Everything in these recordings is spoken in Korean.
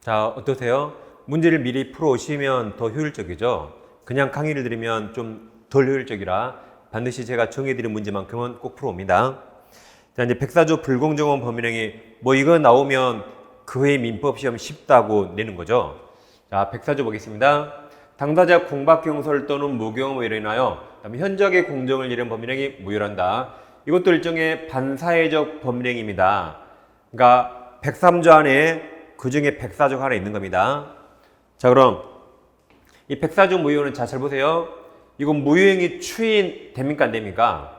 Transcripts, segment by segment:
자, 어떠세요? 문제를 미리 풀어오시면 더 효율적이죠? 그냥 강의를 들으면 좀 덜 효율적이라 반드시 제가 정해드린 문제만큼은 꼭 풀어옵니다. 자, 이제 백사조 불공정원 범위령이 뭐 이거 나오면 그 외의 민법시험 쉽다고 내는 거죠. 자, 백사조 보겠습니다. 당사자 공박경설 또는 무경험으로 인하여 현저하게 공정을 잃은 범위령이 무효란다. 이것도 일종의 반사회적 범위령입니다. 그러니까 103조 안에 그 중에 백사조가 하나 있는 겁니다. 자, 그럼 이 백사조 무효는 자, 잘 보세요. 이건 무효행위 추인 됩니까 안 됩니까?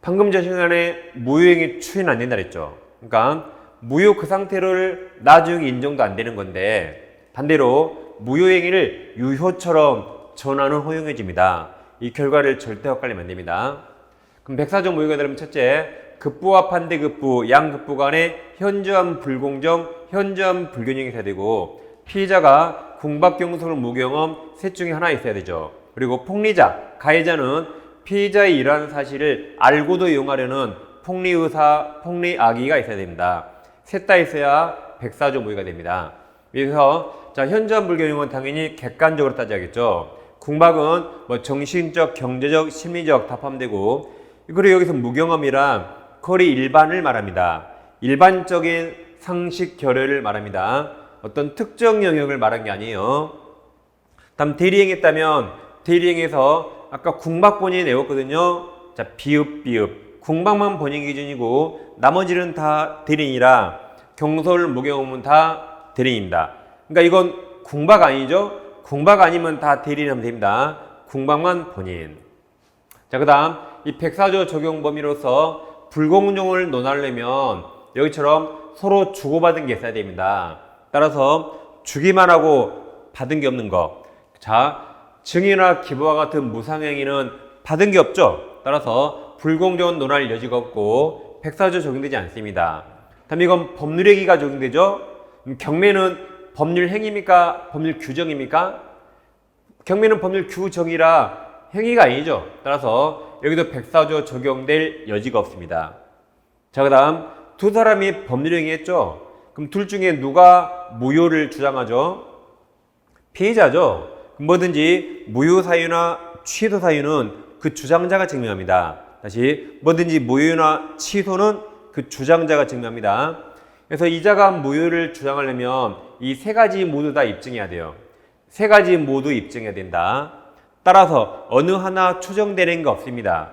방금 전 시간에 무효행위 추인 안 된다 그랬죠. 그러니까 무효 그 상태를 나중에 인정도 안 되는 건데 반대로 무효행위를 유효처럼 전환은 허용해집니다. 이 결과를 절대 헷갈리면 안 됩니다. 그럼 백사조 무효가 되려면 첫째, 급부와 반대급부, 양급부 간의 현저한 불공정, 현저한 불균형이 있어야 되고 피의자가 공박경솔 무경험 셋 중에 하나 있어야 되죠. 그리고 폭리자, 가해자는 피의자의 이러한 사실을 알고도 이용하려는 폭리의사, 폭리악의가 있어야 됩니다. 셋 다 있어야 백사조 무효가 됩니다. 그래서 자, 현저한 불균형은 당연히 객관적으로 따져야겠죠. 공박은 뭐 정신적, 경제적, 심리적 다 포함되고 그리고 여기서 무경험이란 거리 일반을 말합니다. 일반적인 상식 결여를 말합니다. 어떤 특정 영역을 말한 게 아니에요. 다음 대리행했다면 대리행에서 아까 궁박 본인이 내었거든요. 자, 비읍 궁박만 본인 기준이고 나머지는 다 대리인이라 경솔 무경험은 다 대리인입니다. 그러니까 이건 궁박 아니죠? 궁박 아니면 다 대리인하면 됩니다. 궁박만 본인. 자, 그 다음 이 백사조 적용 범위로서 불공정을 논하려면 여기처럼 서로 주고받은 게 있어야 됩니다. 따라서 주기만 하고 받은 게 없는 거. 자, 증이나 기부와 같은 무상행위는 받은 게 없죠. 따라서 불공정은 논할 여지가 없고 백사조 적용되지 않습니다. 다음 이건 법률행위가 적용되죠. 경매는 법률 행위입니까? 법률 규정입니까? 경매는 법률 규정이라 행위가 아니죠. 따라서 여기도 백사조 적용될 여지가 없습니다. 자, 그 다음 두 사람이 법률행위 했죠. 그럼 둘 중에 누가 무효를 주장하죠? 피해자죠. 뭐든지 무효 사유나 취소 사유는 그 주장자가 증명합니다. 다시 뭐든지 무효나 취소는 그 주장자가 증명합니다. 그래서 이자가 무효를 주장하려면 이 세 가지 모두 다 입증해야 돼요. 세 가지 모두 입증해야 된다. 따라서 어느 하나 추정되는 게 없습니다.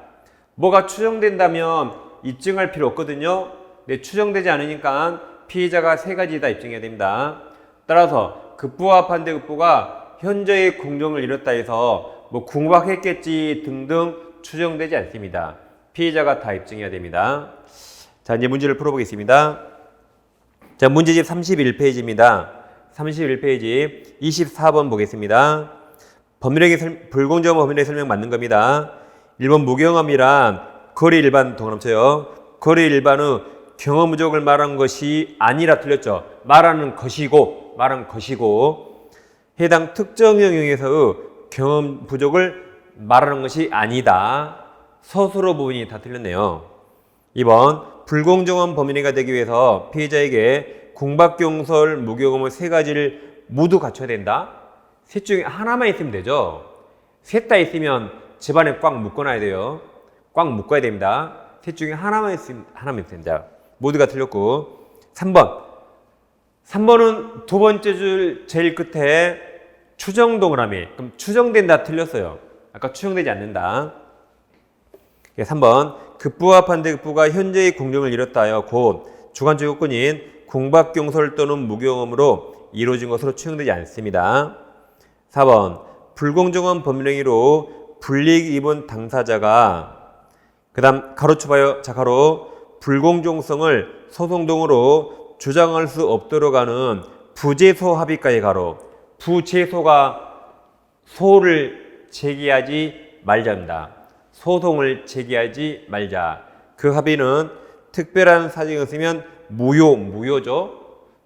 뭐가 추정된다면 입증할 필요 없거든요. 근데 추정되지 않으니까 피의자가 세 가지 다 입증해야 됩니다. 따라서 급부와 반대급부가 현저히 공정을 잃었다 해서 뭐 궁박했겠지 등등 추정되지 않습니다. 피의자가 다 입증해야 됩니다. 자, 이제 문제를 풀어보겠습니다. 자, 문제집 31페이지입니다. 31페이지 24번 보겠습니다. 불공정 법률의 설명 맞는 겁니다. 1번 무경험이란 거리 일반 동그라미쳐요. 거리 일반은 경험 부족을 말한 것이 아니라 틀렸죠. 말하는 것이고 해당 특정 영역에서의 경험 부족을 말하는 것이 아니다. 서술어 부분이 다 틀렸네요. 2번 불공정한 범인이 되기 위해서 피해자에게 공박경솔 무경험의 세 가지를 모두 갖춰야 된다. 셋 중에 하나만 있으면 되죠. 셋 다 있으면 집안에 꽉 묶어놔야 돼요. 꽉 묶어야 됩니다. 셋 중에 하나만 있으면 됩니다. 모두가 틀렸고 3번은 두 번째 줄 제일 끝에 추정 동그라미. 그럼 추정된다 틀렸어요. 아까 추정되지 않는다. 3번 급부와 반대급부가 현재의 공정을 잃었다 하여 곧 주관적 요건인 공박경솔 또는 무경험으로 이루어진 것으로 추정되지 않습니다. 4번 불공정한 법률행위로 불이익 입은 당사자가 그 다음 가로 쳐봐요. 자, 가로 불공정성을 소송동으로 주장할 수 없도록 하는 부재소 합의까지 가로 부재소가 소를 제기하지 말자입니다. 소송을 제기하지 말자. 그 합의는 특별한 사정이 없으면 무효죠.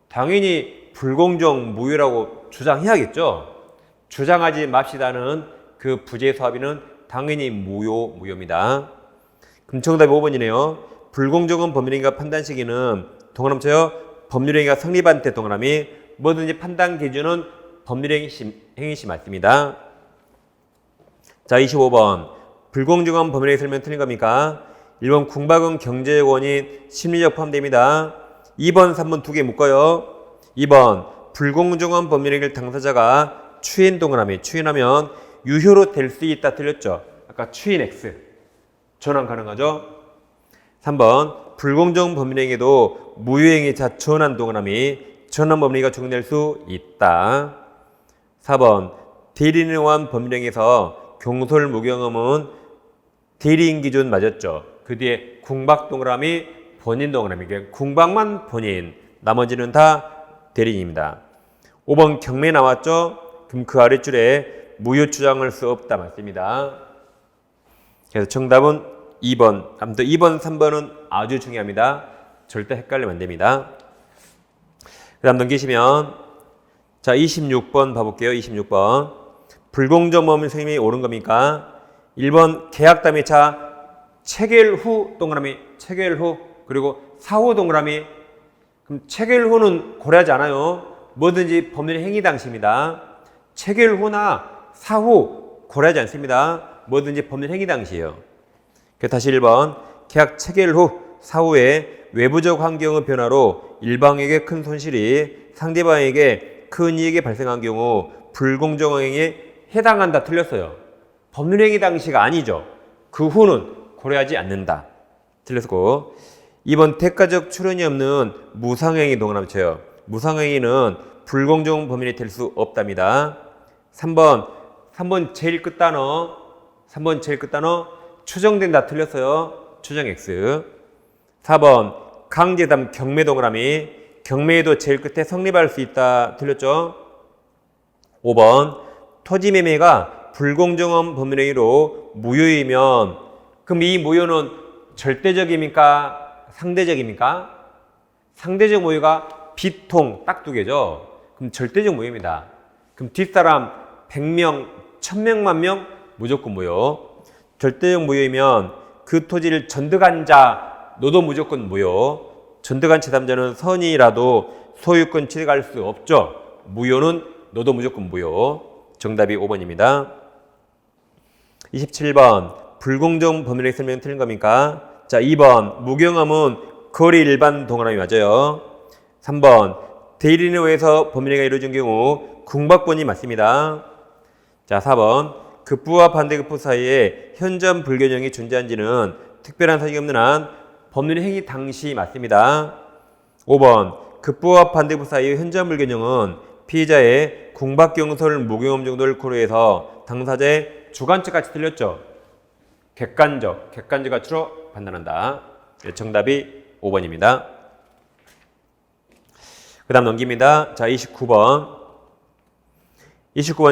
당연히 불공정 무효라고 주장해야겠죠. 주장하지 맙시다는 그 부재소 합의는 당연히 무효입니다. 그럼 정답이 5번이네요. 불공정한 법률행위가 판단 시기는 동그라미 쳐요. 법률행위가 성립한 때 동그라미 뭐든지 판단 기준은 법률 행위시 맞습니다. 자, 25번. 불공정한 법률행위 설명 틀린 겁니까? 1번 궁박은 경제적 원인, 심리적 포함됩니다. 2번, 3번 두 개 묶어요. 2번 불공정한 법률행위를 당사자가 추인 동그라미, 추인하면 유효로 될 수 있다 틀렸죠. 아까 추인 X 전환 가능하죠. 3번 불공정 법률행위도 무효행위자 전환 동그라미, 전환 법률행위가 적용될 수 있다. 4번 대리인에 의한 법률행위에서 경솔 무경험은 대리인 기준 맞았죠. 그 뒤에 궁박 동그라미, 본인 동그라미, 궁박만 본인, 나머지는 다 대리인입니다. 5번 경매 나왔죠? 그럼 그 아랫줄에 무효 주장할 수 없다 맞습니다. 그래서 정답은 2번. 아무튼 2번, 3번은 아주 중요합니다. 절대 헷갈리면 안 됩니다. 그 다음 넘기시면 자 26번 봐볼게요. 26번 불공정 법률 행위 옳은 겁니까? 1번 계약 담의차 체결 후 동그라미, 체결 후, 그리고 사후 동그라미. 그럼 체결 후는 고려하지 않아요. 뭐든지 법률 행위 당시입니다. 체결 후나 사후 고려하지 않습니다. 뭐든지 법률 행위 당시예요. 다시 1번 계약 체결 후 사후에 외부적 환경의 변화로 일방에게 큰 손실이 상대방에게 큰 이익이 발생한 경우 불공정 행위에 해당한다 틀렸어요. 법률 행위 당시가 아니죠. 그 후는 고려하지 않는다 틀렸고, 2번 대가적 출현이 없는 무상행위 동그라미 쳐요. 무상행위는 불공정 법률이 될 수 없답니다. 3번 제일 끝 단어, 3번 제일 끝 단어 추정된다 틀렸어요. 추정 X. 4번 강제담 경매 동그라미, 경매에도 제일 끝에 성립할 수 있다 틀렸죠. 5번 토지 매매가 불공정한 법률행위로 무효이면, 그럼 이 무효는 절대적입니까? 상대적입니까? 상대적 무효가 비통 딱 두 개죠. 그럼 절대적 무효입니다. 그럼 뒷사람 100명, 1000명만 명 무조건 무효. 절대적 무효이면 그 토지를 전득한 자 너도 무조건 무효. 전득한 제3자는 선이라도 소유권 취득할 수 없죠. 무효는 너도 무조건 무효. 정답이 5번입니다. 27번 불공정 법률행위 설명 틀린 겁니까? 자 2번 무경험은 거리 일반 동그라미 맞아요. 3번 대리인에 의해서 법률행위가 이루어진 경우 궁박본이 맞습니다. 자 4번 급부와 반대급부 사이에 현저한 불균형이 존재한지는 특별한 사실이 없는 한 법률행위 당시 맞습니다. 5번 급부와 반대급부 사이의 현저한 불균형은 피의자의 궁박경솔 무경험 정도를 고려해서 당사자의 주관적 가치 틀렸죠. 객관적 가치로 판단한다. 정답이 5번입니다. 그 다음 넘깁니다. 자 29번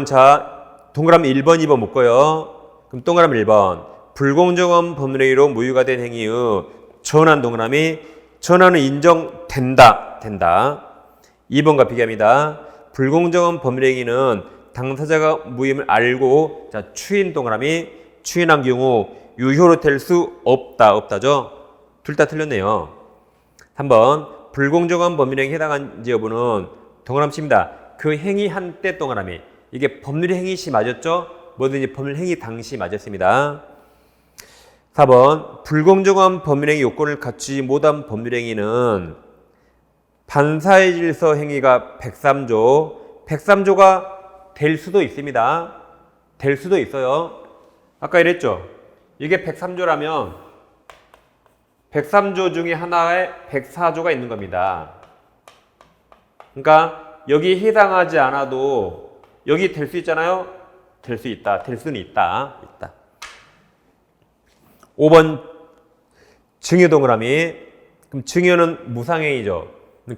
자 동그라미 1번 2번 묶어요. 그럼 동그라미 1번 불공정한 법률행위로 무효가 된 행위의 전환 동그라미, 전환은 인정된다 2번과 비교합니다. 불공정한 법률행위는 당사자가 무임을 알고, 자 추인 동그라미, 추인한 경우 유효로 될 수 없다죠. 둘 다 틀렸네요. 3번 불공정한 법률행위에 해당한지 여부는 동그라미 칩니다. 그 행위 한때 동그라미, 이게 법률행위 시 맞았죠? 뭐든지 법률행위 당시 맞았습니다. 4번 불공정한 법률행위 요건을 갖추지 못한 법률행위는 반사의 질서 행위가 103조가 될 수도 있습니다. 될 수도 있어요. 아까 이랬죠. 이게 103조라면 103조 중에 하나에 104조가 있는 겁니다. 그러니까 여기 해당하지 않아도 여기 될 수 있잖아요. 될 수 있다. 될 수는 있다. 5번 증여 동그라미. 그럼 증여는 무상행위죠.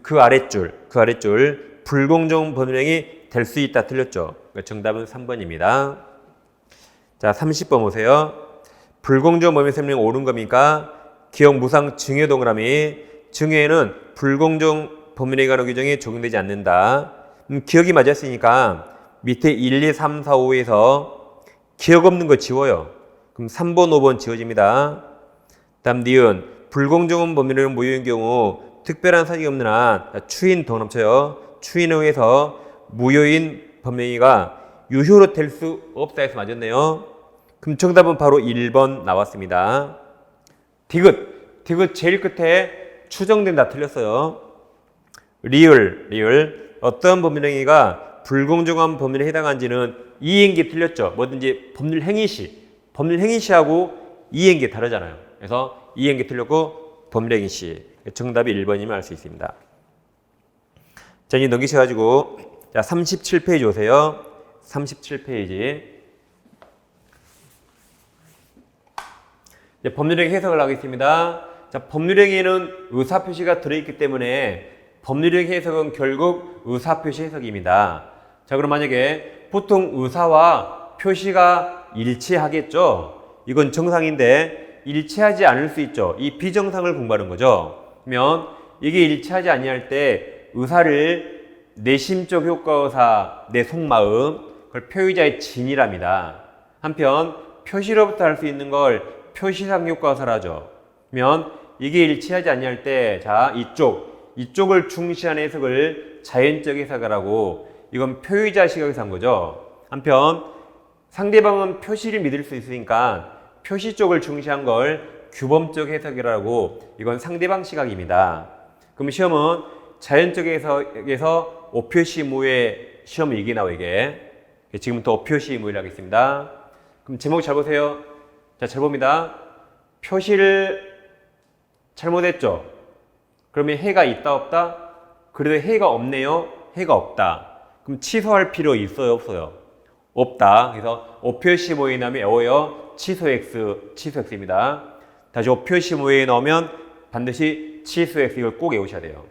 그 아랫줄 불공정 법률행위 될 수 있다 틀렸죠. 그러니까 정답은 3번입니다. 자 30번 보세요. 불공정 법률 설명 옳은 겁니까? 기억 무상 증여 동그라미. 증여에는 불공정 법률행위가 규정이 적용되지 않는다. 기억이 맞았으니까 밑에 1, 2, 3, 4, 5에서 기억 없는 거 지워요. 그럼 3번, 5번 지워집니다. 다음 니은 불공정한 법률행위 무효인 경우 특별한 사실이 없는 한 추인 동그라미 쳐요. 추인에 의해서 무효인 법령이가 유효로 될 수 없다 해서 맞았네요. 그럼 정답은 바로 1번 나왔습니다. 디귿 제일 끝에 추정된다 틀렸어요. 리을 어떤 법률행위가 불공정한 법률에 해당한지는 이행기 틀렸죠. 뭐든지 법률행위시하고 이행기 다르잖아요. 그래서 이행기 틀렸고 법률행위시 정답이 1번임을 알 수 있습니다. 자, 이제 넘기셔가지고 자 37페이지 오세요. 37페이지 법률행위 해석을 하겠습니다. 자, 법률행위에는 의사표시가 들어있기 때문에 법률행위 해석은 결국 의사표시 해석입니다. 자, 그럼 만약에 보통 의사와 표시가 일치하겠죠? 이건 정상인데 일치하지 않을 수 있죠. 이 비정상을 공부하는 거죠. 그러면 이게 일치하지 아니할 때 의사를 내심적 효과의사, 내 속마음, 그걸 표의자의 진이랍니다. 한편 표시로부터 할 수 있는 걸 표시상 효과의사라죠. 그러면 이게 일치하지 아니할 때, 자, 이쪽을 중시하는 해석을 자연적 해석이라고, 이건 표의자 시각에서 한 거죠. 한편 상대방은 표시를 믿을 수 있으니까 표시 쪽을 중시한 걸 규범적 해석이라고, 이건 상대방 시각입니다. 그럼 시험은 자연적 해석에서 오표시 무의 시험 이게 나와 이게. 지금부터 오표시 무를 하겠습니다. 그럼 제목 잘 보세요. 자, 잘 봅니다. 표시를 잘못했죠. 그러면 해가 있다 없다? 그래도 해가 없네요. 해가 없다. 그럼 취소할 필요 있어요 없어요? 없다. 그래서 오표시 모에 나오면 에어요 취소 X입니다. 다시 오표시 모에 넣으면 반드시 취소 X, 이걸 꼭 외우셔야 돼요.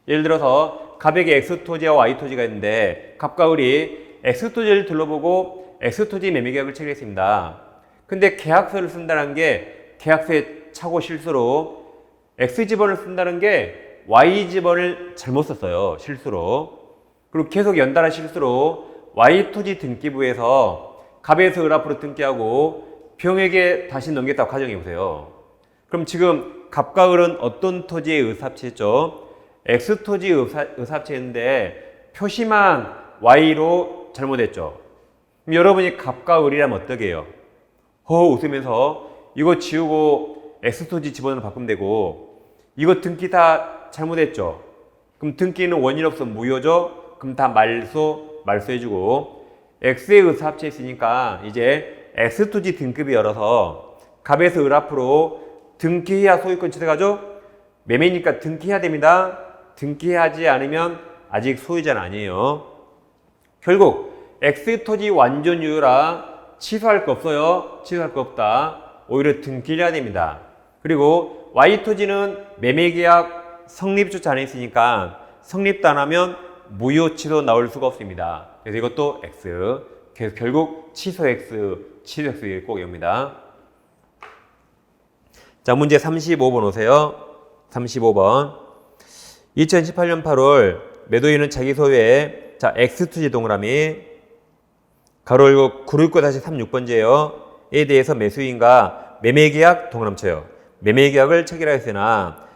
예를 들어서 갑에게 X토지와 Y토지가 있는데 갑과 을이 X토지를 둘러보고 X토지 매매계약을 체결했습니다. 근데 계약서를 쓴다는 게 계약서에 착오 실수로 X지번을 쓴다는 게 Y지번을 잘못 썼어요. 실수로. 그리고 계속 연달아 실수로 Y토지 등기부에서 갑에서 을 앞으로 등기하고 병에게 다시 넘겼다고 가정해보세요. 그럼 지금 갑과 을은 어떤 토지에 의사합체했죠? X토지 의사합체했는데 표시만 Y로 잘못했죠. 그럼 여러분이 갑과 을이라면 어떻게 해요? 허허 웃으면서 이거 지우고 X토지 지번으로 바꾸면 되고, 이거 등기 다 잘못했죠. 그럼 등기는 원인 없어 무효죠. 그럼 다 말소해주고, X의 의사합체했으니까 이제 X토지 등급이 열어서 갑에서 을 앞으로 등기해야 소유권 취득하죠. 매매니까 등기해야 됩니다. 등기하지 않으면 아직 소유자는 아니에요. 결국 X토지 완전 유효라 취소할 거 없어요. 취소할 거 없다. 오히려 등기를 해야 됩니다. 그리고 Y토지는 매매계약 성립조차 안 했으니까 성립도 안 하면 무효 취소 나올 수가 없습니다. 그래서 이것도 X. 그래서 결국 취소 X 꼭 외웁니다. 자, 문제 35번 오세요. 35번. 2018년 8월 매도인은 자기 소유의 자 X토지 동그라미 가로 열고 969-36번째요. 에 대해서 매수인과 매매계약 동그라미 쳐요. 매매계약을 체결하였으나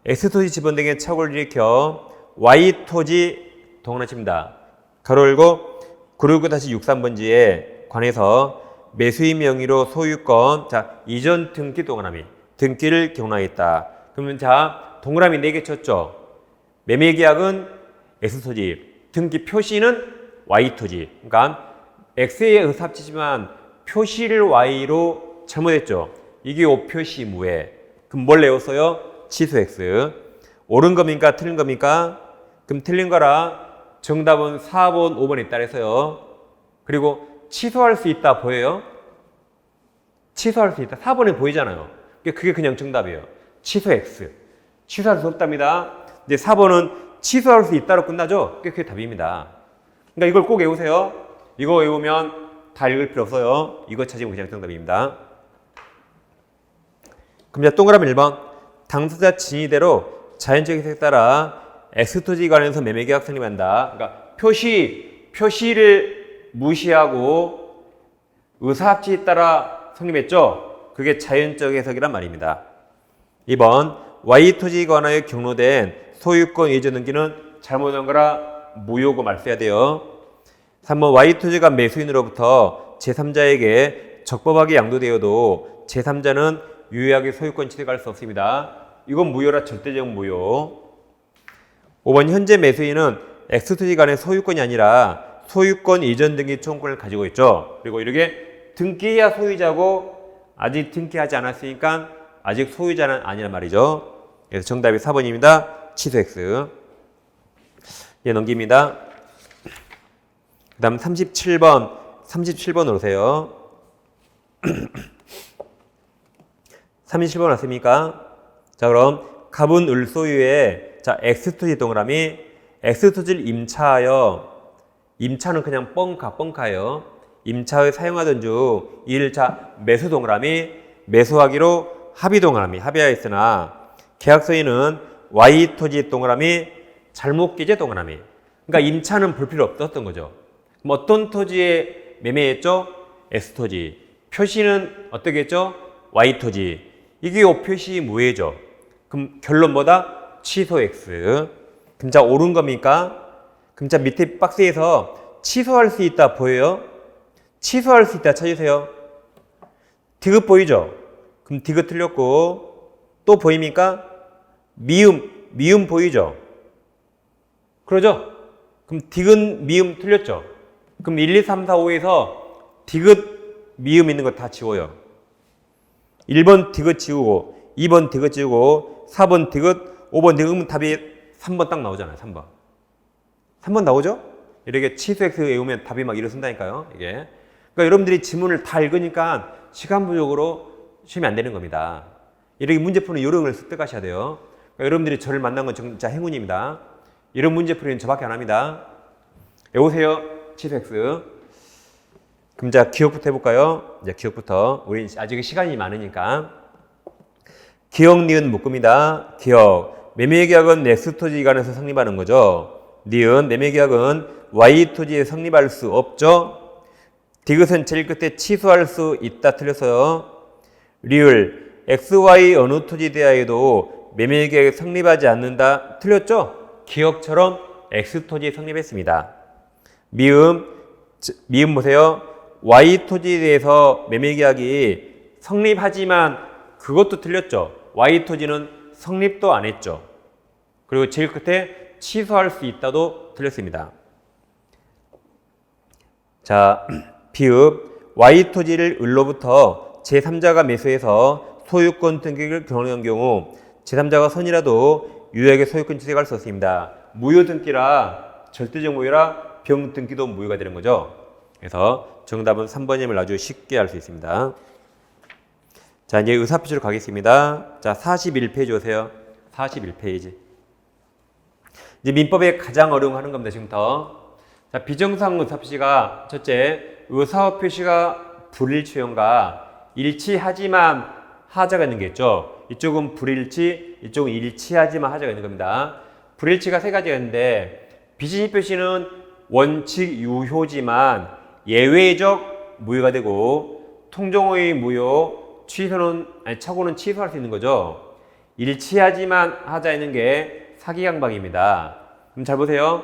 X토지 지번 등의 착오를 일으켜 Y토지 동그라미 칩니다. 가로 열고 969-63번지에 관해서 매수인 명의로 소유권 자 이전 등기 동그라미 등기를 경락했다. 그러면 자 동그라미 4개 쳤죠. 매매계약은 X토지, 등기 표시는 Y토지. 그러니까 X의 의사합치지만 표시를 Y로 잘못했죠. 이게 오표시 무해. 그럼 뭘 내었어요? 취소 X. 옳은 겁니까? 틀린 겁니까? 그럼 틀린 거라 정답은 4번, 5번에 따라서요. 그리고 취소할 수 있다 보여요? 취소할 수 있다. 4번에 보이잖아요. 그게 그냥 정답이에요. 취소 X. 취소할 수 없답니다. 이제 4번은 취소할 수 있다로 끝나죠? 그게 답입니다. 그러니까 이걸 꼭 외우세요. 이거 외우면 다 읽을 필요 없어요. 이거 찾으면 그냥 정답입니다. 그럼 이제 동그라미 1번. 당사자 진의대로 자연적 해석에 따라 X토지 관련해서 매매계약 성립한다. 그러니까 표시를 무시하고 의사합치에 따라 성립했죠? 그게 자연적 해석이란 말입니다. 2번. Y토지에 관하여 경로된 소유권 이전 등기는 잘못한 거라 무효고 말 써야 돼요. 3번 Y토지가 매수인으로부터 제3자에게 적법하게 양도되어도 제3자는 유효하게 소유권 취득할 수 없습니다. 이건 무효라 절대적 무효. 5번 현재 매수인은 X토지 간의 소유권이 아니라 소유권 이전 등기 청구권을 가지고 있죠. 그리고 이렇게 등기해야 소유자고 아직 등기하지 않았으니까 아직 소유자는 아니란 말이죠. 그래서 정답이 4번입니다. 취소 X. 예, 넘깁니다. 그 다음 37번 오세요. 37번 왔습니까? 자, 그럼 갑은 을 소유의 자, X토지 동그라미 X토지를 임차는 그냥 뻥카예요. 임차에 사용하던 중 1차 매수 동그라미 매수하기로 합의 동그라미 합의하였으나 계약서에는 Y토지 동그라미 잘못 기재 동그라미. 그러니까 임차는 볼 필요 없었던 거죠. 그럼 어떤 토지에 매매했죠? X토지. 표시는 어떻게 했죠? Y토지. 이게 요 표시 무효죠. 그럼 결론 뭐다? 취소 X. 그럼 자 옳은 겁니까? 그럼 자 밑에 박스에서 취소할 수 있다 보여요? 취소할 수 있다 찾으세요. 디귿 보이죠? 그럼 디귿 틀렸고 또 보입니까? 미음 보이죠? 그러죠? 그럼 디귿 미음 틀렸죠? 그럼 1, 2, 3, 4, 5에서 디귿 미음 있는 거 다 지워요. 1번 디귿 지우고 2번 디귿 지우고 4번 디귿 5번 디귿 답이 3번 딱 나오잖아요. 3번 나오죠? 이렇게 취소 X 외우면 답이 막 이렇습니다니까요. 이게. 그러니까 여러분들이 지문을 다 읽으니까 시간 부족으로 시험이 안 되는 겁니다. 이렇게 문제 푸는 요령을 습득하셔야 돼요. 그러니까 여러분들이 저를 만난 건 진짜 행운입니다. 이런 문제 풀이는 저밖에 안 합니다. 외우세요. 취소 X. 그럼 자 기억부터 해볼까요? 이제 기억부터. 우리 아직 시간이 많으니까. 기억, 니은 묶음이다. 기억. 매매계약은 X토지 간에서 성립하는 거죠. 니은. 매매계약은 Y토지에 성립할 수 없죠. 디귿은 제일 끝에 취소할 수 있다 틀렸어요. 리을. XY 어느 토지 대하에도 매매계약이 성립하지 않는다 틀렸죠. 기억처럼 X토지에 성립했습니다. 미음 보세요. Y토지에 대해서 매매계약이 성립하지만 그것도 틀렸죠. Y토지는 성립도 안 했죠. 그리고 제일 끝에 취소할 수 있다도 틀렸습니다. 자, 비읍 Y토지를 을로부터 제3자가 매수해서 소유권 등기를 경험한 경우 제3자가 선이라도 유효하게 소유권 취득할 수 없습니다. 무효 등기라 절대적 무효라 병 등기도 무효가 되는 거죠. 그래서 정답은 3번임을 아주 쉽게 알 수 있습니다. 자, 이제 의사표시로 가겠습니다. 자, 41페이지 오세요. 41페이지. 이제 민법에 가장 어려워하는 겁니다, 지금부터. 자, 비정상 의사표시가 첫째, 의사표시가 불일치형과 일치하지만 하자가 있는 게 있죠. 이쪽은 불일치, 이쪽은 일치하지만 하자가 있는 겁니다. 불일치가 세 가지가 있는데 비진입 표시는 원칙 유효지만 예외적 무효가 되고 통정의 무효, 착오는 취소할 수 있는 거죠. 일치하지만 하자 있는 게 사기강박입니다. 그럼 잘 보세요.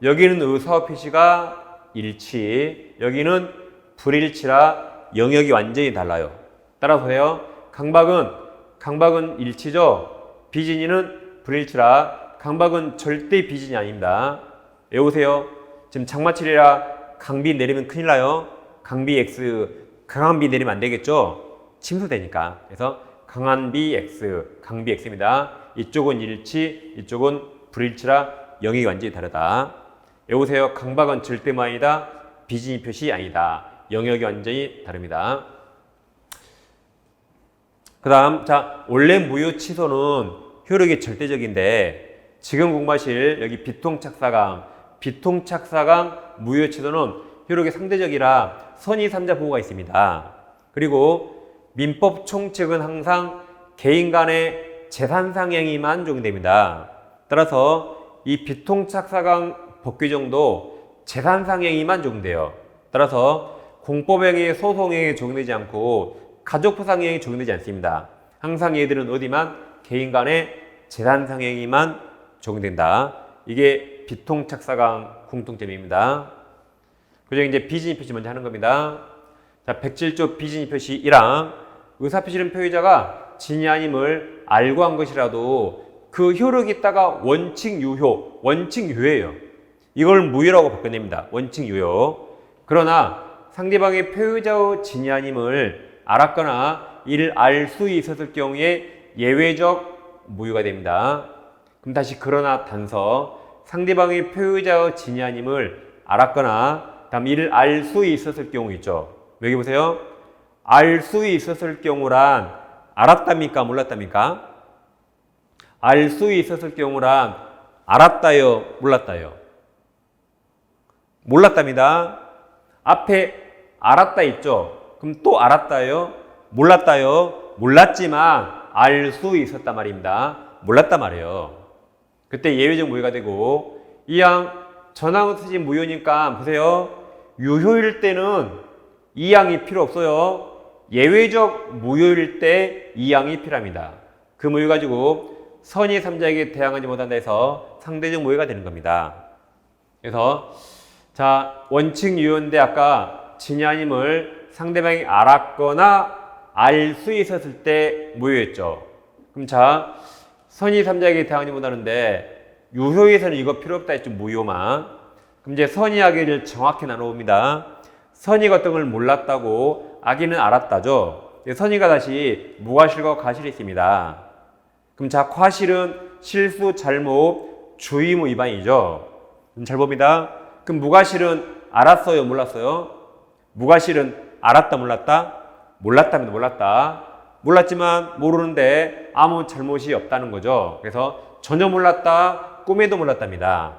여기는 의사와 표시가 일치, 여기는 불일치라 영역이 완전히 달라요. 따라서 해요. 강박은 일치죠. 비진이는 불일치라 강박은 절대 비진이 아닙니다. 외우세요. 지금 장마철이라 강비 내리면 큰일 나요. 강비 X, 강한 비 내리면 안 되겠죠. 침수되니까. 그래서 강한 비 X, 강비 X입니다. 이쪽은 일치, 이쪽은 불일치라 영역이 완전히 다르다. 외우세요. 강박은 절대무 아니다. 비진이 표시 아니다. 영역이 완전히 다릅니다. 그 다음, 자, 원래 무효 취소는 효력이 절대적인데 지금 공부하실 여기 비통착사강 무효 취소는 효력이 상대적이라 선의 3자 보호가 있습니다. 그리고 민법 총칙은 항상 개인 간의 재산상 행위만 적용됩니다. 따라서 이 비통착사강 법규정도 재산상 행위만 적용돼요. 따라서 공법행위, 소송행위에 적용되지 않고 가족포상행위에 적용되지 않습니다. 항상 얘들은 어디만? 개인 간의 재산상 행위만 적용된다. 이게 비통착사강 공통점입니다. 그중에 이제 비진입 표시 먼저 하는 겁니다. 자, 107조 비진입 표시 1항. 의사표시는 표의자가 진이 아님을 알고 한 것이라도 그 효력이 있다가 원칙 유효, 원칙 유효예요. 이걸 무효라고 바꿔냅니다. 원칙 유효. 그러나 상대방의 표의자의 진이 아님을 알았거나 이를 알 수 있었을 경우에 예외적 무효가 됩니다. 그럼 다시 그러나 단서. 상대방의 표의자의 진이 아님을 알았거나 다음 이를 알 수 있었을 경우 있죠. 여기 보세요. 알 수 있었을 경우란 알았답니까? 몰랐답니까? 알 수 있었을 경우란 알았다요? 몰랐다요? 몰랐답니다. 앞에 알았다 있죠? 그럼 또 알았다요? 몰랐다요? 몰랐지만 알 수 있었단 말입니다. 몰랐단 말이에요. 그때 예외적 무효가 되고 이항 전항 쓰지 무효니까 보세요. 유효일 때는 이항이 필요 없어요. 예외적 무효일 때 이항이 필요합니다. 그 무효 가지고 선의 3자에게 대항하지 못한다 해서 상대적 무효가 되는 겁니다. 그래서 자, 원칙 유효인데 아까 진이 아님을 상대방이 알았거나 알 수 있었을 때 무효였죠. 그럼 자, 선의 3자에게 대항하지 못하는데 유효에서는 이거 필요 없다 했죠. 무효만. 그럼 이제 선의 악의를 정확히 나눠봅니다. 선의가 어떤 걸 몰랐다고 악의는 알았다죠. 선의가 다시 무과실과 과실이 있습니다. 그럼 자, 과실은 실수, 잘못, 주의무 위반이죠. 잘 봅니다. 그럼 무과실은 알았어요, 몰랐어요? 무과실은 알았다, 몰랐다? 몰랐답니다, 몰랐다. 몰랐지만 모르는데 아무 잘못이 없다는 거죠. 그래서 전혀 몰랐다, 꿈에도 몰랐답니다.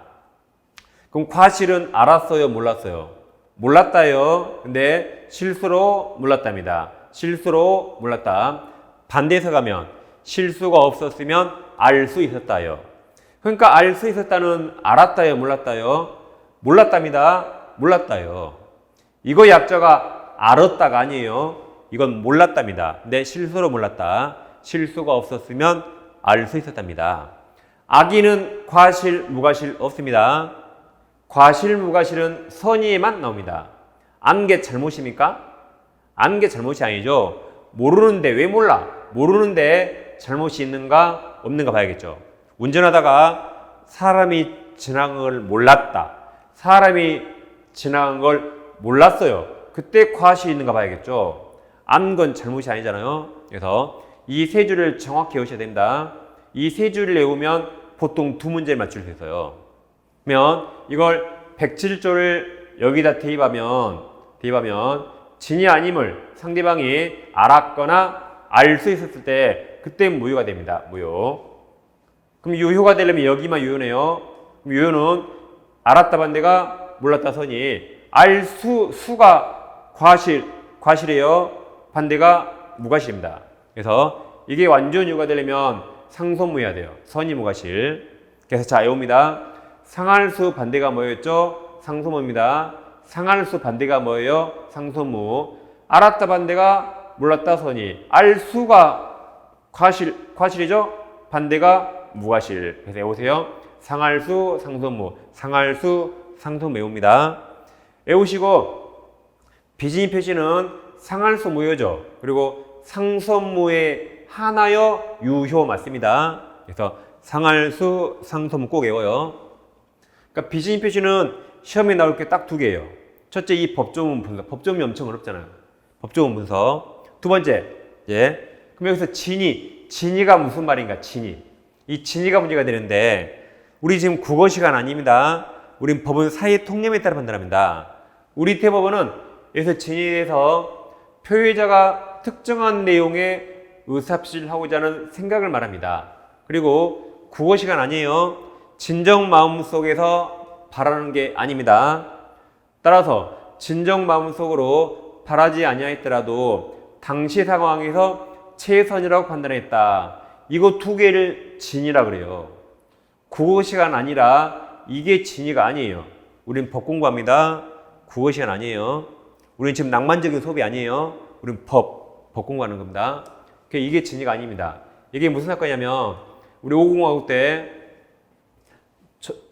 그럼 과실은 알았어요, 몰랐어요? 몰랐다요. 근데 실수로 몰랐답니다. 실수로 몰랐다. 반대해서 가면 실수가 없었으면 알 수 있었다요. 그러니까 알 수 있었다는 알았다요, 몰랐다요? 몰랐답니다. 몰랐다요. 이거 약자가 알았다가 아니에요. 이건 몰랐답니다. 근데 실수로 몰랐다. 실수가 없었으면 알 수 있었답니다. 악의는 과실, 무과실 없습니다. 과실, 무과실은 선의에만 나옵니다. 안 게 잘못입니까? 안 게 잘못이 아니죠. 모르는데 왜 몰라? 모르는데 잘못이 있는가 없는가 봐야겠죠. 운전하다가 사람이 지나간 걸 몰랐다. 사람이 지나간 걸 몰랐어요. 그때 과실이 있는가 봐야겠죠. 안 건 잘못이 아니잖아요. 그래서 이 세 줄을 정확히 외우셔야 됩니다. 이 세 줄을 외우면 보통 두 문제를 맞출 수 있어요. 그러면 이걸 107조를 여기다 대입하면 진이 아님을 상대방이 알았거나 알 수 있었을 때 그때 무효가 됩니다. 무효. 그럼 유효가 되려면 여기만 유효네요. 그럼 유효는 알았다 반대가 몰랐다 선이 수가 과실이에요. 반대가 무과실입니다. 그래서 이게 완전 유효가 되려면 상소무해야 돼요. 선이 무과실. 그래서 자, 외웁니다. 상할수 반대가 뭐였죠? 상소무입니다. 상할수 반대가 뭐예요? 상소무. 알았다 반대가 몰랐다 선이. 알수가 과실이죠? 반대가 무과실. 그래서 외우세요. 상할수, 상소무. 상할수, 상소무 외웁니다. 외우시고 비진입 표시는 상할수 무효죠. 그리고 상소무의 하나여 유효 맞습니다. 그래서 상할수, 상소무 꼭 외워요. 그러니까 비진입 표시는 시험에 나올 게 딱 두 개예요. 첫째, 이 법조문 분석. 법조문이 엄청 어렵잖아요. 법조문 분석. 두 번째, 그럼 여기서 진이가 무슨 말인가? 이 진이가 문제가 되는데 우리 지금 국어 시간 아닙니다. 우린 법은 사회 통념에 따라 판단합니다. 우리 대법원은 여기서 진이에 대해서 표의자가 특정한 내용의 의사표시를 하고자 하는 생각을 말합니다. 그리고 국어 시간 아니에요. 진정 마음속에서 바라는 게 아닙니다. 따라서 진정 마음속으로 바라지 아니하였더라도 당시 상황에서 최선이라고 판단했다. 이거 두 개를 진이라 그래요. 국어 시간 아니라 이게 진이가 아니에요. 우린 법 공부합니다. 국어 시간 아니에요. 우린 지금 낭만적인 수업이 아니에요. 우린 법 공부하는 겁니다. 이게 진이가 아닙니다. 이게 무슨 사건이냐면 우리 5공화국 때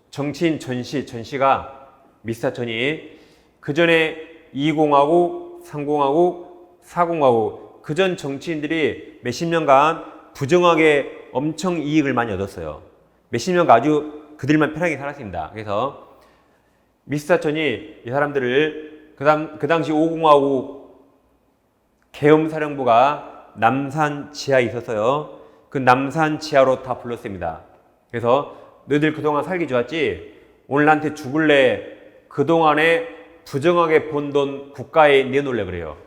정치인 전씨가 미스터 전이 그 전에 2공화국, 3공화국, 4공화국 그 전 정치인들이 몇십 년간 부정하게 엄청 이익을 많이 얻었어요. 몇십 년간 아주 그들만 편하게 살았습니다. 그래서 미스터 전이 이 사람들을 그 당시 5공화국 계엄사령부가 남산 지하에 있었어요. 그 남산 지하로 다 불렀습니다. 그래서 너희들 그동안 살기 좋았지? 오늘 나한테 죽을래? 그동안에 부정하게 번 돈 국가에 내놓을래 그래요.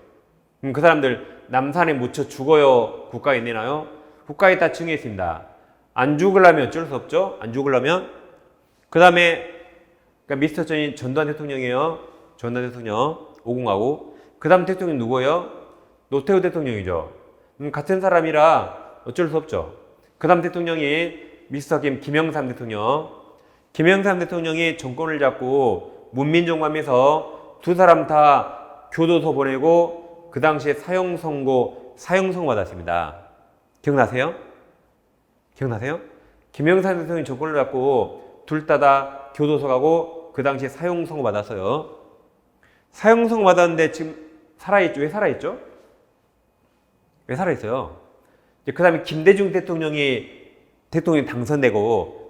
그럼 그 사람들 남산에 묻혀 죽어요? 국가에 내나요? 국가에 다 증여했습니다. 안 죽으려면 어쩔 수 없죠? 안 죽으려면. 그 다음에 그러니까 미스터 전이 전두환 대통령이에요. 전두환 대통령 5공화국. 그 다음 대통령 누구예요? 노태우 대통령이죠. 같은 사람이라 어쩔 수 없죠. 그 다음 대통령이 미스터 김영삼 대통령. 김영삼 대통령이 정권을 잡고 문민정부하면서 두 사람 다 교도소 보내고 그 당시에 사형 선고 받았습니다. 기억나세요? 김영삼 대통령이 정권을 잡고 둘 다 교도소 가고 그 당시에 사형 선고 받았어요. 사형 선고 받았는데 지금 살아있죠? 왜 살아있죠? 왜 살아있어요? 그 다음에 김대중 대통령이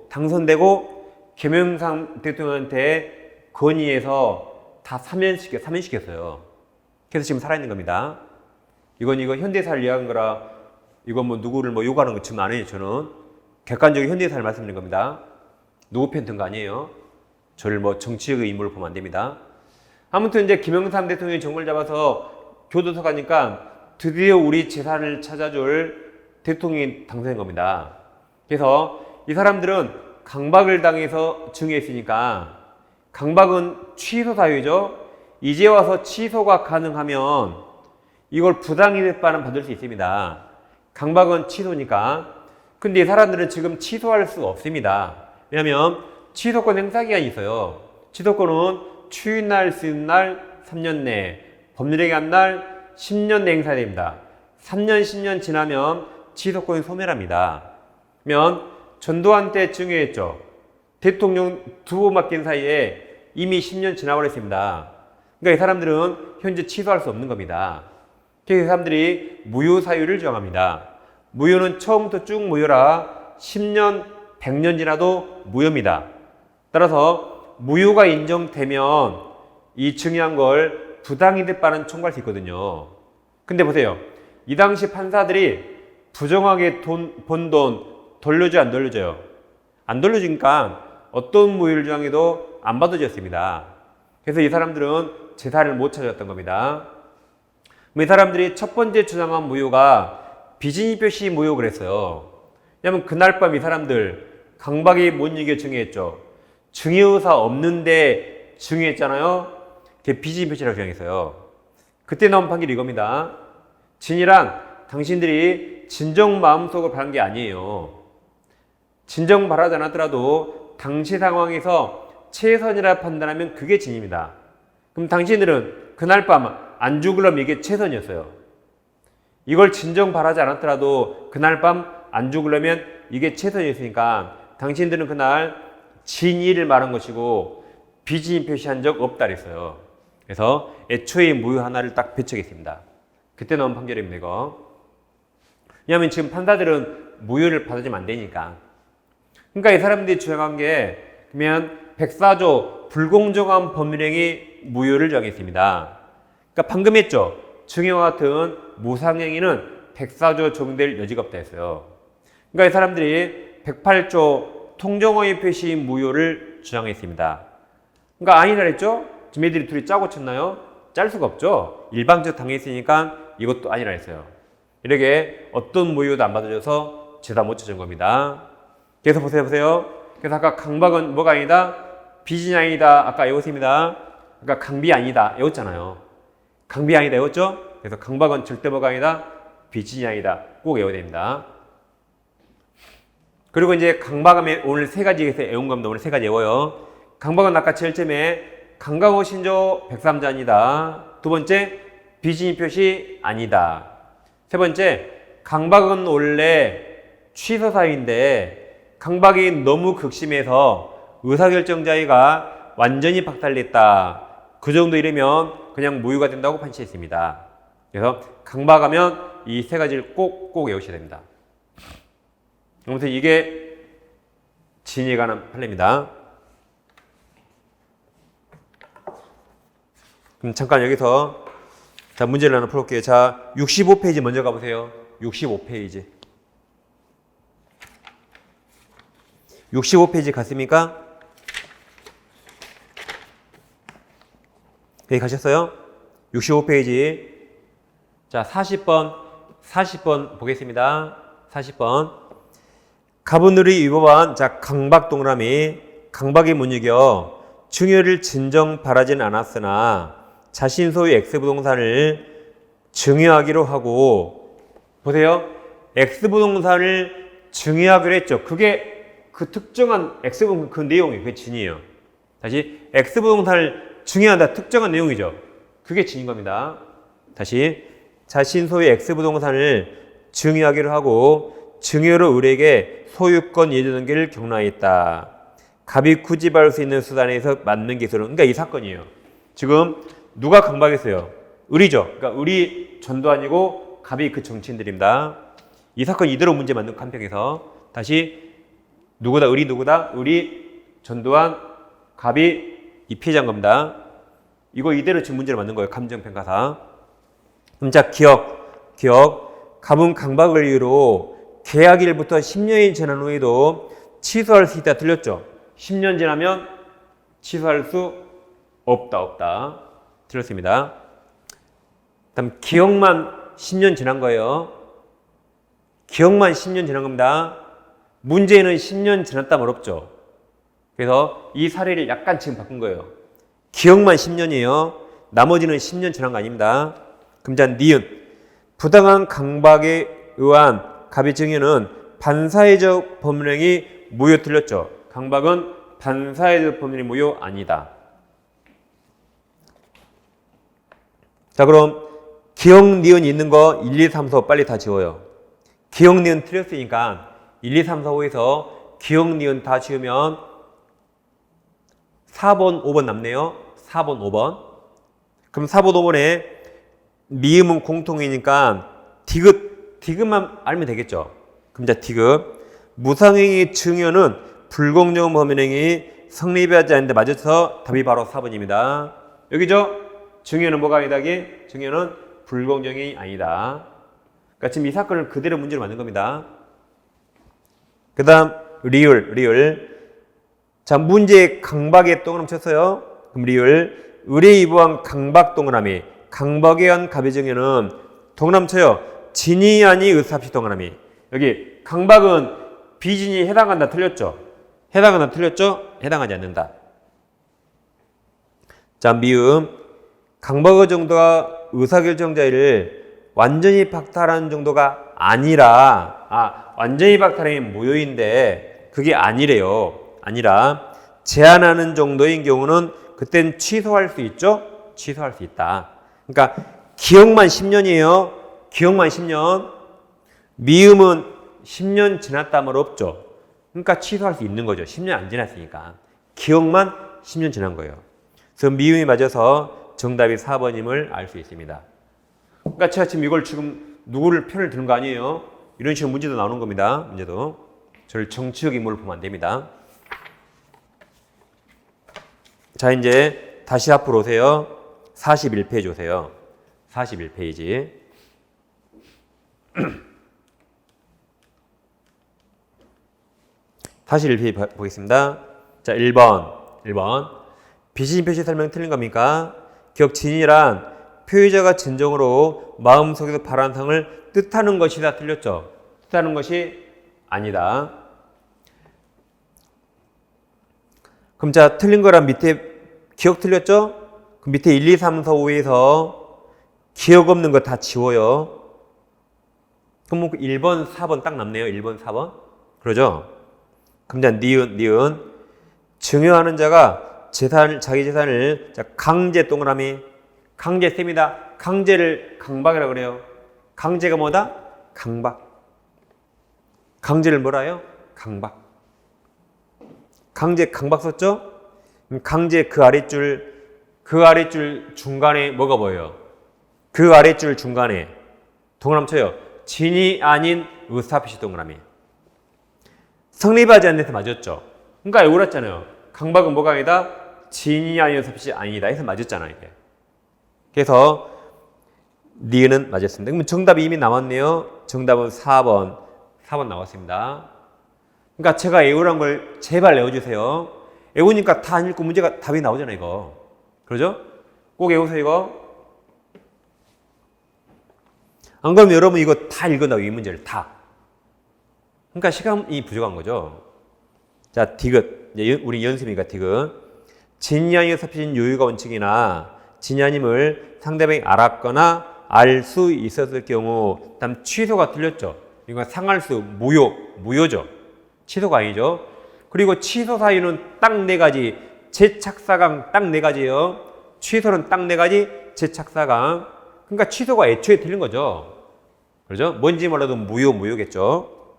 당선되고 김영삼 대통령한테 건의해서 다 사면시켰어요. 그래서 지금 살아있는 겁니다. 이거 현대사를 이해한 거라 이건 뭐 누구를 뭐 욕하는 거 지금 아니에요. 저는 객관적인 현대사를 말씀드린 겁니다. 누구 편 든 거 아니에요. 저를 뭐 정치적인 인물을 보면 안 됩니다. 아무튼 이제 김영삼 대통령이 정권을 잡아서 교도소 가니까 드디어 우리 재산을 찾아줄 대통령이 당선된 겁니다. 그래서 이 사람들은 강박을 당해서 증여했으니까 강박은 취소 사유죠. 이제 와서 취소가 가능하면 이걸 부당이득 반환 받을 수 있습니다. 강박은 취소니까. 근데 이 사람들은 지금 취소할 수 없습니다. 왜냐하면 취소권 행사 기간이 있어요. 취소권은 추인날, 쓰임날 3년 내, 법률행위 한 날 10년 내 행사해야 됩니다. 3년, 10년 지나면 취소권이 소멸합니다. 그러면 전두환 때 증여했죠. 대통령 두 번 바뀐 사이에 이미 10년 지나버렸습니다. 그러니까 이 사람들은 현재 취소할 수 없는 겁니다. 그래서 이 사람들이 무효 사유를 정합니다. 무효는 처음부터 쭉 무효라 10년, 100년 지나도 무효입니다. 따라서 무효가 인정되면 이 증여한 걸 부당이득 반환 청구할 수 있거든요. 근데 보세요. 이 당시 판사들이 부정하게 번 돈 돌려줘요, 안 돌려줘요? 안 돌려주니까 어떤 무효를 주장해도 안 받아줬습니다. 그래서 이 사람들은 재산을 못 찾았던 겁니다. 이 사람들이 첫 번째 주장한 무효가 비진이 표시 무효 그랬어요. 왜냐면 그날 밤 이 사람들 강박이 못 이겨 증여했죠. 증여 의사 없는데 증여했잖아요. 그게 비진이 표시라고 주장했어요. 그때 나온 판결이 이겁니다. 진이란 당신들이 진정 마음속으로 바란 게 아니에요. 진정 바라지 않았더라도 당시 상황에서 최선이라 판단하면 그게 진입니다. 그럼 당신들은 그날 밤 안 죽으려면 이게 최선이었어요. 이걸 진정 바라지 않았더라도 그날 밤 안 죽으려면 이게 최선이었으니까 당신들은 그날 진의를 말한 것이고 비진이 표시한 적 없다 그랬어요. 그래서 애초에 무효 하나를 딱 배척했습니다. 그때 나온 판결입니다. 이거. 왜냐하면 지금 판사들은 무효를 받아주면 안 되니까. 그러니까 이 사람들이 주장한 게 그러면 104조 불공정한 법률행위 무효를 정했습니다. 그러니까 방금 했죠. 증여와 같은 무상행위는 104조 적용될 여지가 없다 했어요. 그러니까 이 사람들이 108조 통정허위 표시 무효를 주장했습니다. 그러니까 아니라 했죠. 지금 애들이 둘이 짜고 쳤나요? 짤 수가 없죠. 일방적 당했으니까 이것도 아니라 했어요. 이렇게 어떤 무효도 안 받아줘서 죄다 못 쳐준 겁니다. 그래서 보세요. 그래서 아까 강박은 뭐가 아니다? 비진이 아니다. 아까 외웠습니다. 아까 강비 아니다. 외웠잖아요. 강비 아니다. 외웠죠? 그래서 강박은 절대 뭐가 아니다? 비진이 아니다. 꼭 외워야 됩니다. 그리고 이제 강박하면 오늘 세 가지에서 외운 겁니다. 오늘 세 가지 외워요. 강박은 아까 제일 처음에 강강호 신조 103자입니다. 두 번째, 비진이 표시 아니다. 세 번째, 강박은 원래 취소 사유인데 강박이 너무 극심해서 의사결정자위가 완전히 박탈됐다. 그 정도 이르면 그냥 무효가 된다고 판시했습니다. 그래서 강박하면 이 세 가지를 꼭 외우셔야 됩니다. 아무튼 이게 진위에 관한 판례입니다. 그럼 잠깐 여기서 자 문제를 하나 풀어볼게요. 자 65페이지 먼저 가보세요. 65페이지. 65페이지 갔습니까? 여기 가셨어요? 65페이지. 자, 40번 보겠습니다. 40번. 가분누리 위법한 자 강박 동그라미 강박이 못 이겨 증여를 진정 바라진 않았으나 자신 소유 X부동산을 증여하기로 하고 보세요. X부동산을 증여하기로 했죠. 그게 그 특정한 X부동산 그 내용이 그게 진이에요. 다시 X부동산을 증여한다 특정한 내용이죠. 그게 진인 겁니다. 다시 자신 소유 X부동산을 증여하기로 하고 증여로 을에게 소유권 이전등기를 격려했다. 갑이 구집할 수 있는 수단에서 맞는 기술은 그러니까 이 사건이에요. 지금 누가 강박했어요? 을이죠. 그러니까 을이 전두환이고 갑이 그 정치인들입니다. 이 사건 이대로 문제 만든 간평에서 다시 누구다? 을이 누구다? 을이 전두환, 갑이 이 피해자인 겁니다. 이거 이대로 지금 문제를 만든 거예요. 감정평가사. 그럼 자 기억. 갑은 강박을 이유로 계약일부터 10년이 지난 후에도 취소할 수 있다. 틀렸죠? 10년 지나면 취소할 수 없다. 틀렸습니다. 다음 기억만 10년 지난 거예요. 기억만 10년 지난 겁니다. 문제는 10년 지났다면 어렵죠. 그래서 이 사례를 약간 지금 바꾼 거예요. 기억만 10년이에요. 나머지는 10년 지난 거 아닙니다. 그럼 자 니은 부당한 강박에 의한 갑의 증여는 반사회적 법령이 무효. 틀렸죠. 강박은 반사회적 법령이 무효 아니다. 자 그럼 기억 니은 있는 거 1, 2, 3, 4 빨리 다 지워요. 기억 니은 틀렸으니까 1, 2, 3, 4, 5에서 기억 니은 다 지우면 4번, 5번 남네요. 4번, 5번. 그럼 4번, 5번에 미음은 공통이니까 디귿만 알면 되겠죠. 그럼 자 디귿. 무상행위 증여는 불공정 범행이 성립하지 않는데 맞아서 답이 바로 4번입니다. 여기죠? 증여는 뭐가 아니다? 증여는 불공정이 아니다. 그러니까 지금 이 사건을 그대로 문제로 만든 겁니다. 그 다음 리을. 자 문제에 강박에 동그라미 쳤어요. 그럼 리을. 을에 위법한 강박 동그라미. 강박에 의한 갑의 증여는 동그라미 쳐요. 진이 아니 의사합시 동그라미. 여기 강박은 비진이 해당한다. 틀렸죠? 해당한다. 틀렸죠? 해당하지 않는다. 자 미음. 강박의 정도가 의사결정자를 완전히 박탈하는 정도가 아니라 완전히 박탈이 무효인데 그게 아니래요. 아니라 제한하는 정도인 경우는 그땐 취소할 수 있죠? 취소할 수 있다. 그러니까 기억만 10년이에요. 기억만 10년. 미음은 10년 지났다면 없죠. 그러니까 취소할 수 있는 거죠. 10년 안 지났으니까. 기억만 10년 지난 거예요. 그래서 미음이 맞아서 정답이 4번임을 알 수 있습니다. 그러니까 제가 지금 이걸 지금 누구를 편을 드는 거 아니에요. 이런 식으로 문제도 나오는 겁니다. 문제도. 저를 정치적 인물로 보면 안 됩니다. 자 이제 다시 앞으로 오세요. 41페이지 오세요. 41페이지. 41페이지 보겠습니다. 자 1번. 비시진 표시 설명 틀린 겁니까? 기억 진이란 표의자가 진정으로 마음속에서 바라는 상을 뜻하는 것이다. 틀렸죠? 뜻하는 것이 아니다. 그럼 자 틀린 거란 밑에 기억 틀렸죠? 그럼 밑에 1, 2, 3, 4, 5에서 기억 없는 거 다 지워요. 그럼 1번, 4번 딱 남네요. 1번, 4번. 그러죠? 그럼 자 니은. 증여하는 자가 자기 재산을 강제 동그라미. 강제입니다. 강제를 강박이라고 그래요. 강제가 뭐다? 강박. 강제를 뭐라요? 강박. 강제 강박 썼죠? 강제 그 아랫줄 중간에 뭐가 보여요? 그 아랫줄 중간에 동그라미 쳐요. 진이 아닌 의사표시 동그라미. 성립하지 않는 데서 맞았죠? 그러니까 여기 그랬잖아요. 강박은 뭐가 아니다? 진이 아닌 의사표시 아니다 해서 맞았잖아 이게. 그래서 니은은 맞았습니다. 그러면 정답이 이미 나왔네요. 정답은 4번. 4번 나왔습니다. 그러니까 제가 외우란 걸 제발 외워주세요. 외우니까 다 안 읽고 문제가 답이 나오잖아요, 이거. 그러죠? 꼭 외우세요, 이거. 안 그러면 여러분 이거 다 읽어나요, 이 문제를 다. 그러니까 시간이 부족한 거죠. 자, 디귿. 우리 연습이니까 디귿. 진이 아닌 의사표시는 요유가 원칙이나 진이 아님을 상대방이 알았거나 알 수 있었을 경우, 다음 취소가 틀렸죠. 이건 상할수, 무효죠. 취소가 아니죠. 그리고 취소 사유는 딱 4가지, 재착사강 딱 4가지예요. 취소는 딱 4가지, 재착사강. 그러니까 취소가 애초에 틀린 거죠. 그렇죠? 뭔지 몰라도 무효겠죠.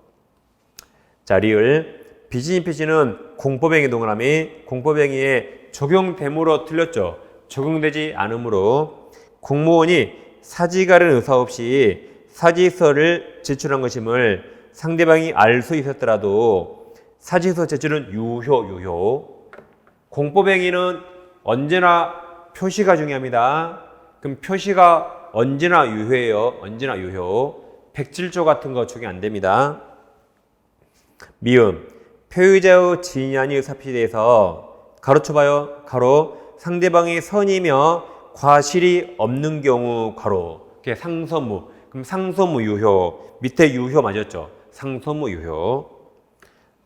자, 리을. 비진이 표시는 공법행위 동그라미, 공법행위에 적용됨으로 틀렸죠. 적용되지 않으므로 공무원이 사지가른 의사 없이 사지서를 제출한 것임을 상대방이 알 수 있었더라도 사지서 제출은 유효. 공법행위는 언제나 표시가 중요합니다. 그럼 표시가 언제나 유효예요. 언제나 유효. 백질조 같은 거 적용 안 됩니다. 미음. 표의자의 진이 아닌 의사표시에 대해서 가로쳐봐요. 가로. 상대방의 선이며 과실이 없는 경우 가로. 그게 상서무. 그럼 상서무 유효. 밑에 유효 맞았죠? 상서무 유효.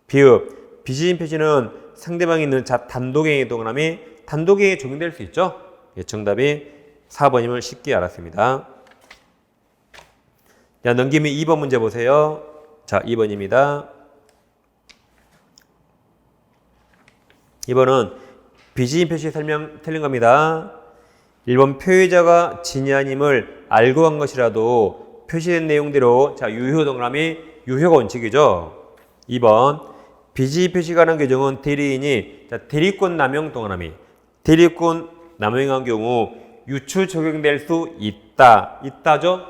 비읍. 비지인 표시는 상대방이 있는 단독행위 동그라미. 단독행위에 적용될 수 있죠? 예, 정답이 4번임을 쉽게 알았습니다. 자, 넘기면 2번 문제 보세요. 자, 2번입니다. 2번은 비지인 표시 설명 틀린 겁니다. 1번 표의자가 진이 아님을 알고 한 것이라도 표시된 내용대로 자 유효 동그라미 유효가 원칙이죠. 2번 비지인 표시가 하는 규정은 대리인이 자 대리권 남용 동그라미 대리권 남용한 경우 유추 적용될 수 있다죠.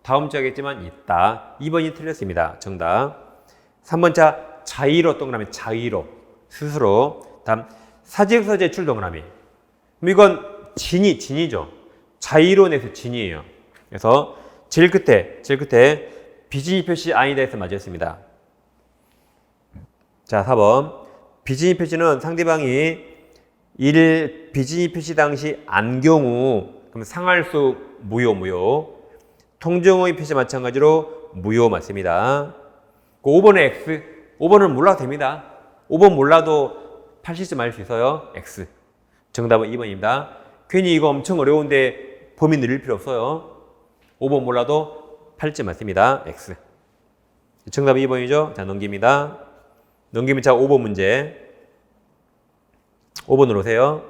다음 주 하겠지만 있다. 2번이 틀렸습니다. 정답. 3번 자 자의로 동그라미 자의로 스스로. 다음 사직서 제출 동그라미. 이건 진이죠. 자의론에서 진이에요. 그래서 제일 끝에 비진이 표시 아니다 해서 맞았습니다. 자, 4번. 비진이 표시는 상대방이 비진이 표시 당시 안 경우 그럼 상할수 무효. 통정의 표시 마찬가지로 무효 맞습니다. 5번에 X. 5번은 몰라도 됩니다. 5번 몰라도 80점 맞을 수 있어요. X. 정답은 2번입니다. 괜히 이거 엄청 어려운데 범위 늘릴 필요 없어요. 5번 몰라도 8점 맞습니다. X. 정답은 2번이죠. 자, 넘깁니다. 넘기면 자, 5번 문제. 5번으로 오세요.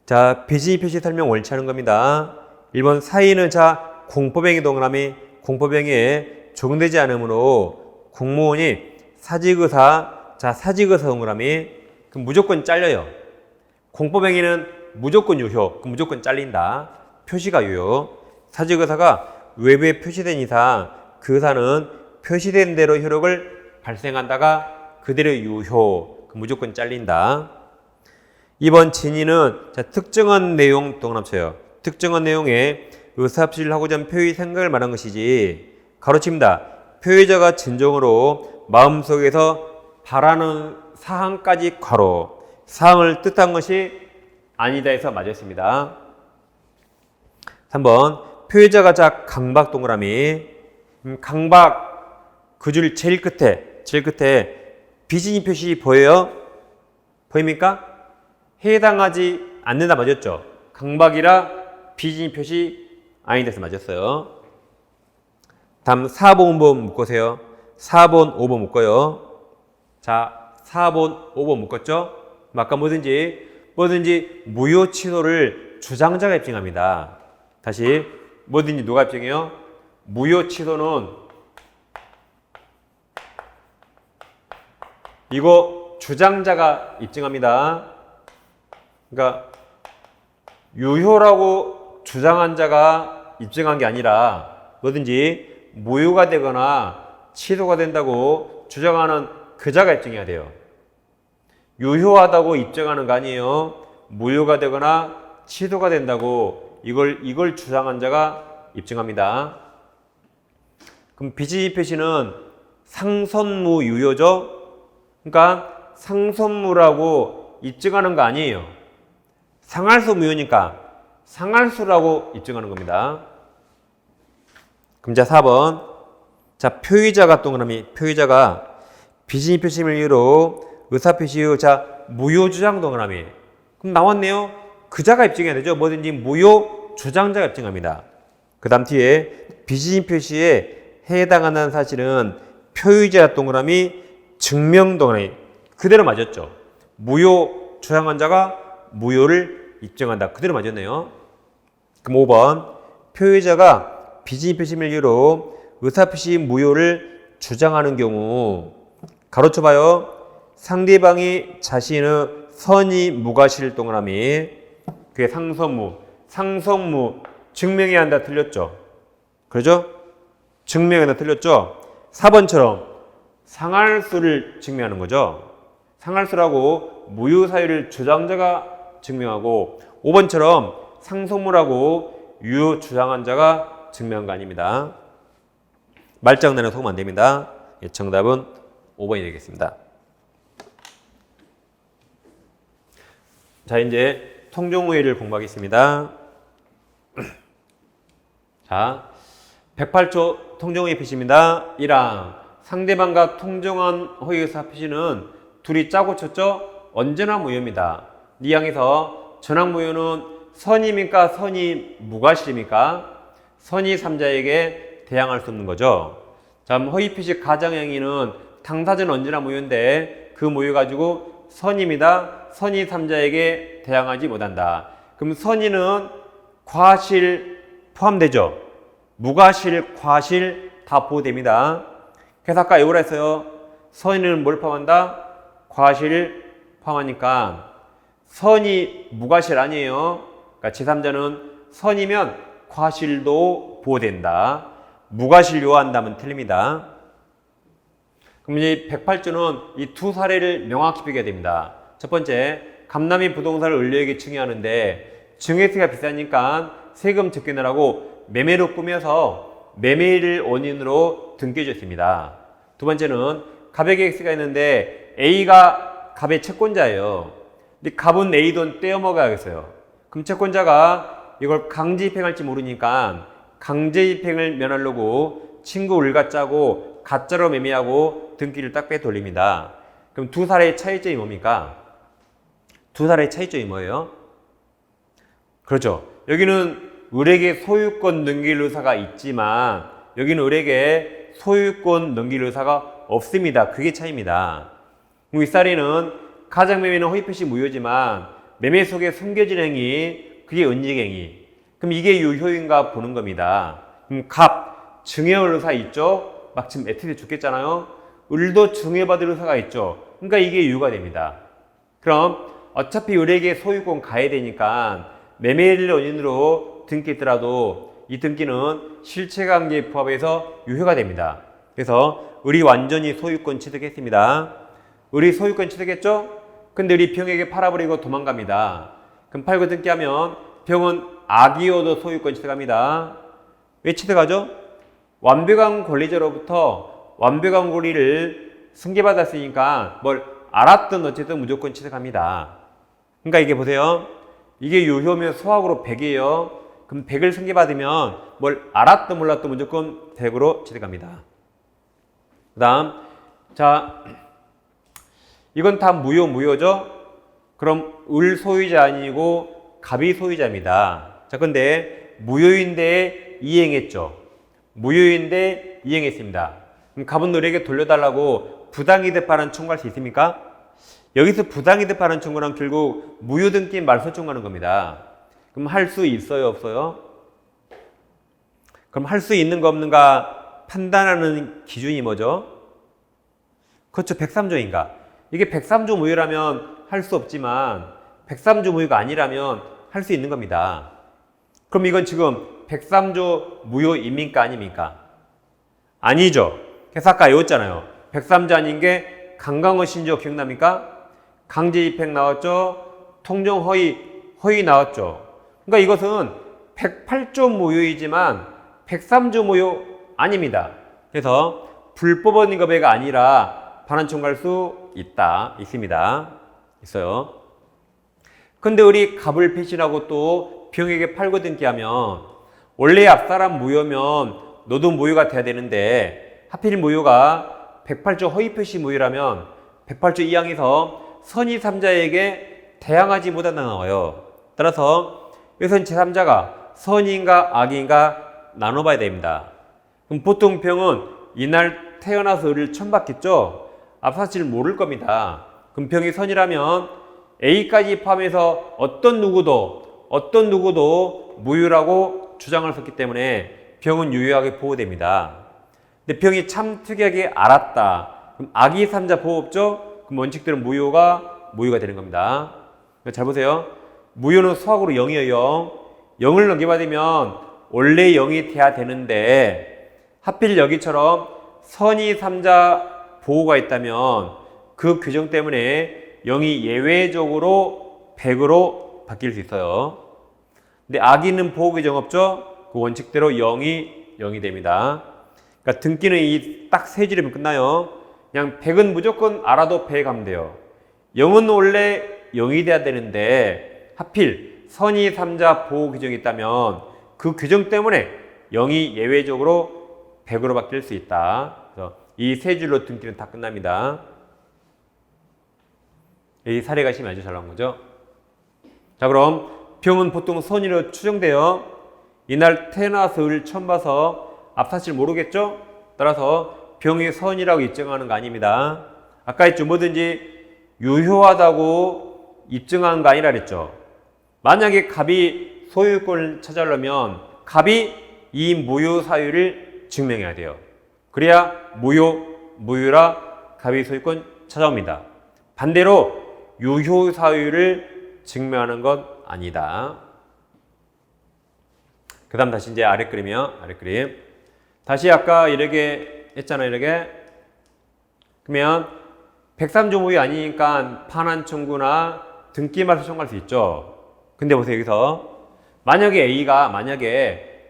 자, 비진이 표시 설명 원칙하는 겁니다. 1번 사인은 자, 공법행위 동그라미 공법행위에 적용되지 않으므로 공무원이 사직의사 자, 사직의사 동그라미 그럼 무조건 잘려요. 공법행위는 무조건 유효, 그럼 무조건 잘린다. 표시가 유효. 사직의사가 외부에 표시된 이상 그 의사는 표시된 대로 효력을 발생한다가 그대로 유효, 그럼 무조건 잘린다. 2번 진위는 자, 특정한 내용 동그라미 쳐요. 특정한 내용에 의사표시를 하고자 하는 표의 생각을 말한 것이지 가로칩니다. 표의자가 진정으로 마음속에서 바라는 사항까지 괄호 사항을 뜻한 것이 아니다 해서 맞았습니다. 3번 표의자가 자 강박 동그라미 강박 그 줄 제일 끝에 비진이 표시 보여요? 보입니까? 해당하지 않는다 맞았죠? 강박이라 비진이 표시 아니다 해서 맞았어요. 다음 4번 5번 묶으세요. 4번 5번 묶어요. 자 4번 5번 묶었죠? 아까 뭐든지 무효 취소를 주장자가 입증합니다. 다시 뭐든지 누가 입증해요? 무효 취소는 이거 주장자가 입증합니다. 그러니까 유효라고 주장한 자가 입증한 게 아니라 뭐든지 무효가 되거나 취소가 된다고 주장하는 그 자가 입증해야 돼요. 유효하다고 입증하는 거 아니에요. 무효가 되거나 취소가 된다고 이걸 주장한 자가 입증합니다. 그럼 비지지 표시는 상선무유효죠. 그러니까 상선무라고 입증하는 거 아니에요. 상할수 무효니까 상할수라고 입증하는 겁니다. 그럼 자 4번. 자 표의자가 동그라미 표의자가 비지지 표시임을 이유로 의사표시 후 자 무효 주장 동그라미. 그럼 나왔네요. 그 자가 입증해야 되죠. 뭐든지 무효 주장자가 입증합니다. 그 다음 뒤에 비지지 표시에 해당하는 사실은 표의자 동그라미 증명 동그라미 그대로 맞았죠. 무효 주장한 자가 무효를 입증한다. 그대로 맞았네요. 그럼 5번 표의자가 비지지 표시임을 이유로 의사표시 무효를 주장하는 경우 가로쳐 봐요. 상대방이 자신의 선의 무과실 동그라미 그게 상선무 증명해야 한다 틀렸죠. 그러죠? 증명해야 한다 틀렸죠. 4번처럼 상할수를 증명하는 거죠. 상할수라고 무효 사유를 주장자가 증명하고 5번처럼 상선무라고 유효 주장한 자가 증명한 거 아닙니다. 말장난에 속으면 안 됩니다. 정답은 5번이 되겠습니다. 자 이제 통정오해를 공부하겠습니다. 자 108초 통정오해 표시입니다. 1항 상대방과 통정한 허위의사 표시는 둘이 짜고 쳤죠? 언제나 무효입니다. 2항에서 전항 무효는 선의입니까? 선의 무과실입니까? 선의 3자에게 대항할 수 없는 거죠. 자, 허위 표시 가장행위는 당사자는 언제나 무효인데 그 무효 가지고 선의입니다. 선의 3자에게 대항하지 못한다. 그럼 선의는 과실 포함되죠. 무과실, 과실 다 보호됩니다. 그래서 아까 외우라 했어요. 선의는 뭘 포함한다? 과실 포함하니까 선의 무과실 아니에요. 그러니까 제3자는 선이면 과실도 보호된다. 무과실 요한다면 틀립니다. 그럼 이제 108조는 이 두 사례를 명확히 비교해야 됩니다. 첫 번째, 감남이 부동산을 을료에게 증여하는데 증여세가 비싸니까 세금 적게 내라고 매매로 꾸며서 매매를 원인으로 등기해줬습니다. 두 번째는 갑의 X가 있는데 A가 갑의 채권자예요. 근데 갑은 A 돈 떼어먹어야겠어요. 그럼 채권자가 이걸 강제 입행할지 모르니까 강제 입행을 면하려고 친구 을과 짜고 가짜로 매매하고 등기를 딱 빼돌립니다. 그럼 두 사례의 차이점이 뭡니까? 두 사례의 차이점이 뭐예요? 그렇죠. 여기는 을에게 소유권 넘길 의사가 있지만 여기는 을에게 소유권 넘길 의사가 없습니다. 그게 차이입니다. 이 사례는 가장매매는 허위표시 무효지만 매매 속에 숨겨진 행위, 그게 은닉행위. 그럼 이게 유효인가 보는 겁니다. 그럼 갑, 증여할 의사 있죠? 막 지금 애틀에 죽겠잖아요? 을도 증여받을 의사가 있죠? 그러니까 이게 유효가 됩니다. 그럼 어차피 을에게 소유권 가야 되니까 매매를 원인으로 등기했더라도 이 등기는 실체관계 부합해서 유효가 됩니다. 그래서 을이 완전히 소유권 취득했습니다. 을이 소유권 취득했죠? 근데 을이 병에게 팔아버리고 도망갑니다. 그럼 팔고 등기하면 병은 악이어도 소유권 취득합니다. 왜 취득하죠? 완벽한 권리자로부터 완벽한 권리를 승계받았으니까 뭘 알았든 어쨌든 무조건 취득합니다. 그러니까 이게 보세요. 이게 유효면 소학으로 100이에요. 그럼 100을 승계받으면 뭘 알았든 몰랐든 무조건 100으로 취득합니다. 그 다음 자 이건 다 무효죠? 그럼 을 소유자 아니고 갑이 소유자입니다. 자 근데 무효인데 이행했죠. 무효인데 이행했습니다. 그럼 갑은 을에게 돌려달라고 부당이득 발언 청구할 수 있습니까? 여기서 부당이득 발언 청구는 결국 무효등기 말소 청구하는 겁니다. 그럼 할 수 있어요, 없어요? 그럼 할 수 있는가 없는가 판단하는 기준이 뭐죠? 그렇죠, 103조인가? 이게 103조 무효라면 할 수 없지만 103조 무효가 아니라면 할 수 있는 겁니다. 그럼 이건 지금 103조 무효입니까? 아닙니까? 아니죠. 그래서 아까 외웠잖아요. 103조 아닌 게 강강호 신조 기억납니까? 강제집행 나왔죠. 통정허위 나왔죠. 그러니까 이것은 108조 무효이지만 103조 무효 아닙니다. 그래서 불법원 인가배가 아니라 반환 청구할 수 있습니다. 있어요. 근데 우리 갑을 배신하고 또 병에게 팔고 등기하면 원래 앞사람 무효면 너도 무효가 돼야 되는데 하필 무효가 108조 허위표시 무효라면 108조 2항에서 선의 3자에게 대항하지 못한다 나와요. 따라서 여기서 제3자가 선의인가 악인가 나눠봐야 됩니다. 그럼 보통 병은 이날 태어나서 의를 처음 받겠죠? 앞사실 모를 겁니다. 그럼 병이 선이라면 A까지 포함해서 어떤 누구도 무효라고 주장할 수 없기 때문에 병은 유효하게 보호됩니다. 근데 병이 참 특이하게 알았다. 그럼 악의 3자 보호 없죠? 그럼 원칙대로 무효가 되는 겁니다. 잘 보세요. 무효는 수학으로 0이에요. 0을 넘겨받으면 원래 0이 돼야 되는데 하필 여기처럼 선의 3자 보호가 있다면 그 규정 때문에 0이 예외적으로 100으로 바뀔 수 있어요. 근데 악의는 보호 규정 없죠? 그 원칙대로 0이 됩니다. 그러니까 등기는 이 딱 세 줄이면 끝나요. 그냥 100은 무조건 알아도 100 하면 돼요. 0은 원래 0이 돼야 되는데 하필 선의 3자 보호 규정이 있다면 그 규정 때문에 0이 예외적으로 100으로 바뀔 수 있다. 그래서 이 세 줄로 등기는 다 끝납니다. 이 사례가 심히 아주 잘 나온 거죠. 자, 그럼 병은 보통 선의로 추정돼요. 이날 태어나서 을 처음 봐서 앞사실 모르겠죠? 따라서 병이 선이라고 입증하는 거 아닙니다. 아까 했죠. 뭐든지 유효하다고 입증하는 거 아니라 그랬죠. 만약에 갑이 소유권을 찾아려면 갑이 이 무효 사유를 증명해야 돼요. 그래야 무효라 갑이 소유권 찾아옵니다. 반대로 유효 사유를 증명하는 건 아니다. 그 다음 다시 이제 아래 그림이요. 아래 그림. 다시 아까 이렇게 했잖아요. 이렇게. 그러면 103조 무효 아니니까 반환 청구나 등기 말소 청구할 수 있죠. 근데 보세요. 여기서 만약에 A가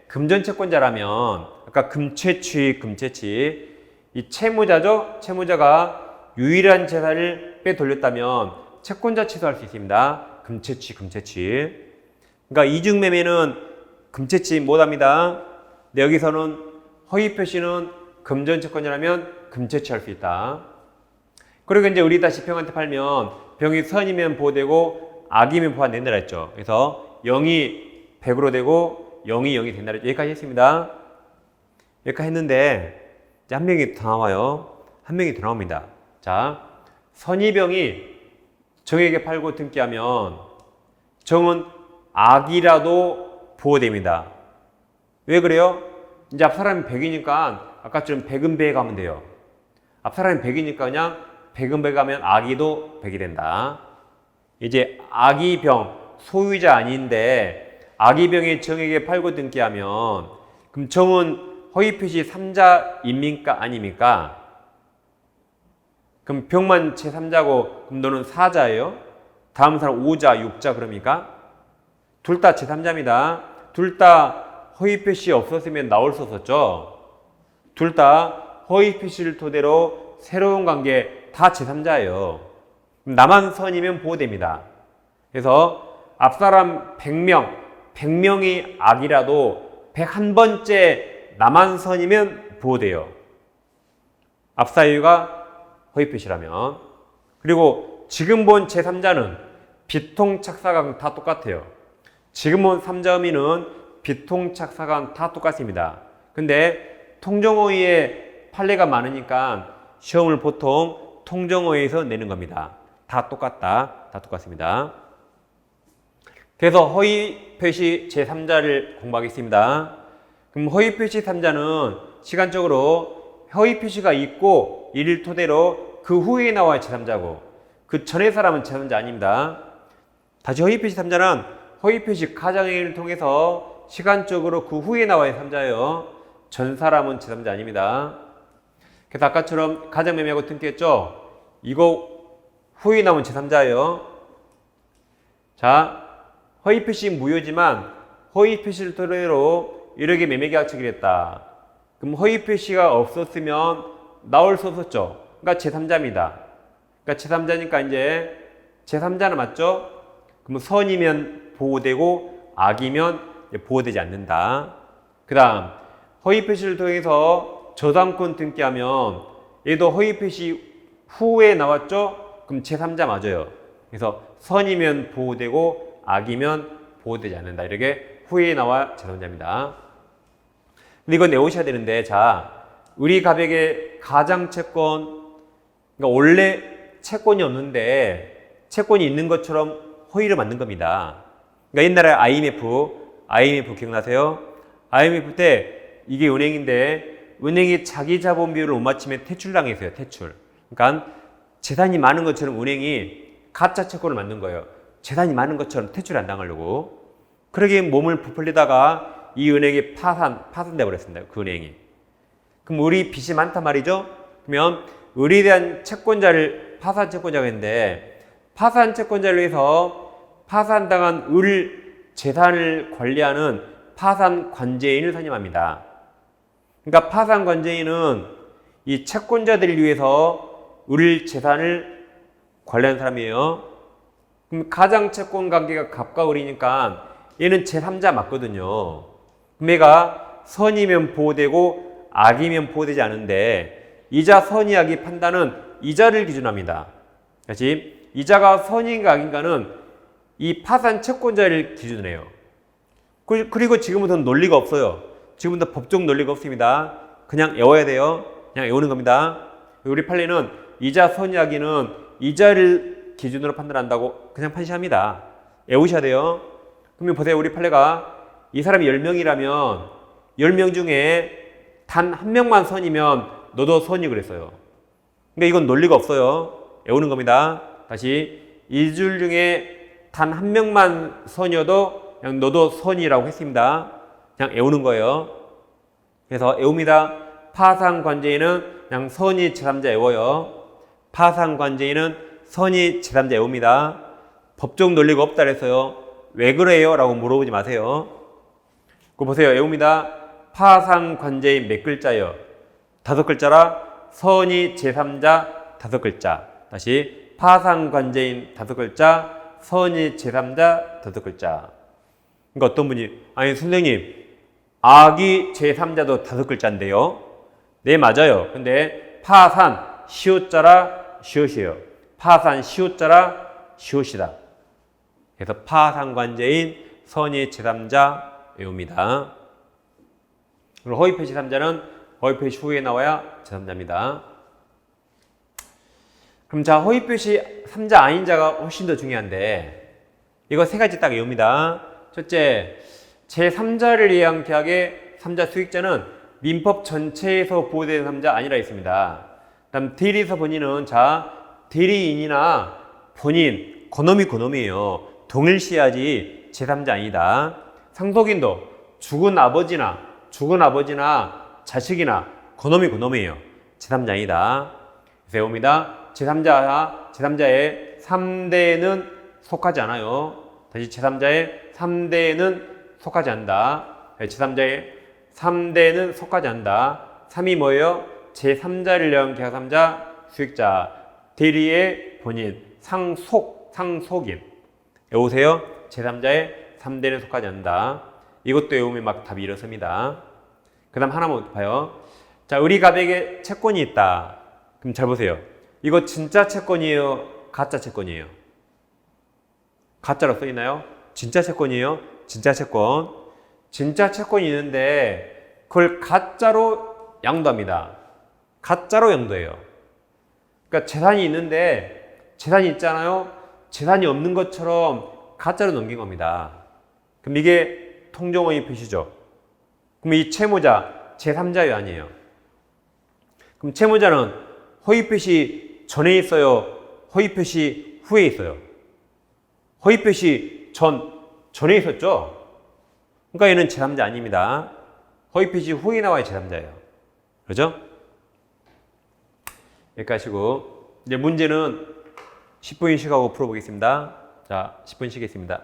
금전 채권자라면 아까 금채취 이 채무자죠. 채무자가 유일한 재산을 빼돌렸다면 채권자 취소할 수 있습니다. 금채취. 그러니까 이중매매는 금채취 못합니다. 근데 여기서는 허위 표시는 금전 채권자라면 금채취할 수 있다. 그리고 이제 우리 다시 병한테 팔면 병이 선이면 보호되고 악이면 보호 안 된다 했죠. 그래서 0이 100으로 되고 0이 된다 했죠. 여기까지 했습니다. 여기까지 했는데 이제 한 명이 더 나와요. 한 명이 더 나옵니다. 자, 선의병이 정에게 팔고 등기하면 정은 악이라도 보호됩니다. 왜 그래요? 이제 앞사람이 100이니까 아까처럼 100은 100 하면 돼요. 앞사람이 100이니까 그냥 100은 100 하면 악의도 100이 된다. 이제 악의병 소유자 아닌데 악의병이 정에게 팔고 등기하면 그럼 정은 허위표시 3자입니까? 아닙니까? 그럼 병만 제3자고 그럼 너는 4자예요? 다음 사람 5자, 6자 그럽니까? 둘 다 제3자입니다. 둘 다 허위표시 없었으면 나올 수 없었죠. 둘 다 허위표시를 토대로 새로운 관계 다 제3자예요. 나만 선이면 보호됩니다. 그래서 앞사람 100명이 악이라도 101번째 나만 선이면 보호돼요. 앞사유가 허위표시라면. 그리고 지금 본 제3자는 비통착사간 다 똑같아요. 지금 본 3자 의미는 비통착사간 다 똑같습니다. 근데 통정허위에 판례가 많으니까 시험을 보통 통정허위에서 내는 겁니다. 다 똑같습니다. 그래서 허위표시 제3자를 공부하겠습니다. 그럼 허위표시 3자는 시간적으로 허위표시가 있고 이를 토대로 그 후에 나와야 제3자고 그 전의 사람은 제3자 아닙니다. 다시 허위 표시 3자는 허위 표시 가정행위를 통해서 시간적으로 그 후에 나와야 3자예요. 전 사람은 제3자 아닙니다. 그래서 아까처럼 가정매매하고 등기했죠? 이거 후에 나온 제3자예요. 자, 허위 표시 무효지만 허위 표시를 토대로 여러 개 매매계약 체결을 했다. 그럼 허위 표시가 없었으면 나올 수 없었죠. 그러니까 제3자입니다. 그러니까 제3자니까 이제 제3자는 맞죠? 그럼 선이면 보호되고 악이면 보호되지 않는다. 그 다음 허위 표시를 통해서 저당권 등기하면 얘도 허위 표시 후에 나왔죠? 그럼 제3자 맞아요. 그래서 선이면 보호되고 악이면 보호되지 않는다. 이렇게 후에 나와 제3자입니다. 근데 이건 외우셔야 되는데, 자, 우리 가백의 가장채권, 그러니까 원래 채권이 없는데 채권이 있는 것처럼 허위를 만든 겁니다. 그러니까 옛날에 IMF 기억나세요? IMF 때 이게 은행인데 은행이 자기 자본 비율을 못 맞추면 퇴출당했어요. 퇴출. 그러니까 재산이 많은 것처럼 은행이 가짜 채권을 만든 거예요. 재산이 많은 것처럼 퇴출 안 당하려고. 그러게 몸을 부풀리다가 이 은행이 파산돼 버렸습니다. 그 은행이. 그럼 우리 빚이 많단 말이죠. 그러면 을에 대한 채권자를 파산 채권자가 있는데 파산 채권자를 위해서 파산당한 을 재산을 관리하는 파산 관제인을 선임합니다. 그러니까 파산 관제인은 이 채권자들을 위해서 을 재산을 관리하는 사람이에요. 그럼 가장 채권 관계가 갑과 을이니까 얘는 제3자 맞거든요. 그럼 얘가 선이면 보호되고 악이면 보호되지 않은데 이자 선이 악이 판단은 이자를 기준합니다. 다시 이자가 선인가 악인가는 이 파산 채권자를 기준으로 해요. 그리고 지금부터는 논리가 없어요. 지금부터 법적 논리가 없습니다. 그냥 외워야 돼요. 그냥 외우는 겁니다. 우리 판례는 이자 선이 악이는 이자를 기준으로 판단한다고 그냥 판시합니다. 외우셔야 돼요. 그러면 보세요. 우리 판례가 이 사람이 10명이라면 10명 중에 단 한 명만 선이면 너도 선이 그랬어요. 그러니까 이건 논리가 없어요. 외우는 겁니다. 다시 이 줄 중에 단 한 명만 선이어도 그냥 너도 선이라고 했습니다. 그냥 외우는 거예요. 그래서 외웁니다. 파산 관제인은 그냥 선이 제3자 외워요. 파산 관제인은 선이 제3자 외웁니다. 법적 논리가 없다 그랬어요. 왜 그래요? 라고 물어보지 마세요. 그거 보세요. 외웁니다. 파산 관제인 몇 글자예요? 5글자라 선이 제3자 5글자. 다시 파산 관제인 5글자, 선이 제3자 5글자. 그러니까 어떤 분이 아니 선생님 악이 제3자도 5글자인데요. 네 맞아요. 근데 파산 시옷자라 시옷이에요. 파산 시옷자라 시옷이다. 그래서 파산 관제인 선이 제3자 외웁니다. 그리고 허위 표시 3자는 허위 표시 후에 나와야 제3자입니다. 그럼 자 허위 표시 3자 아닌 자가 훨씬 더 중요한데 이거 세 가지 딱 외웁니다. 첫째, 제3자를 위한 계약의 3자 수익자는 민법 전체에서 보호되는 3자 아니라 있습니다. 다음 대리에서 본인은 자 대리인이나 본인, 그놈이에요. 동일시하지 제3자 아니다. 상속인도 죽은 아버지나 자식이나 그놈이에요. 제3자 아니다. 그래서 외웁니다. 제3자의 3대는 속하지 않아요. 다시 제3자의 3대는 속하지 않는다. 제3자의 3대는 속하지 않는다. 3이 뭐예요? 제3자를 위한 계약 3자 수익자 대리의 본인 상속인 외우세요. 제3자의 3대는 속하지 않는다. 이것도 외우면 막 답이 이렇습니다. 그 다음 하나만 봐요. 자, 우리 가백에 채권이 있다. 그럼 잘 보세요. 이거 진짜 채권이에요? 가짜 채권이에요? 가짜로 써있나요? 진짜 채권이에요? 진짜 채권. 진짜 채권이 있는데 그걸 가짜로 양도합니다. 가짜로 양도해요. 그러니까 재산이 있는데 재산이 있잖아요. 재산이 없는 것처럼 가짜로 넘긴 겁니다. 그럼 이게 통정허위 표시죠. 그럼 이 채무자 제3자요 아니에요? 그럼 채무자는 허위 표시 전에 있어요? 허위 표시 후에 있어요. 허위 표시 전에 있었죠? 그러니까 얘는 제3자 아닙니다. 허위 표시 후에 나와야 제3자예요. 그렇죠? 여기까지 하시고 이제 문제는 10분 쉬고 풀어보겠습니다. 자, 10분 쉬겠습니다.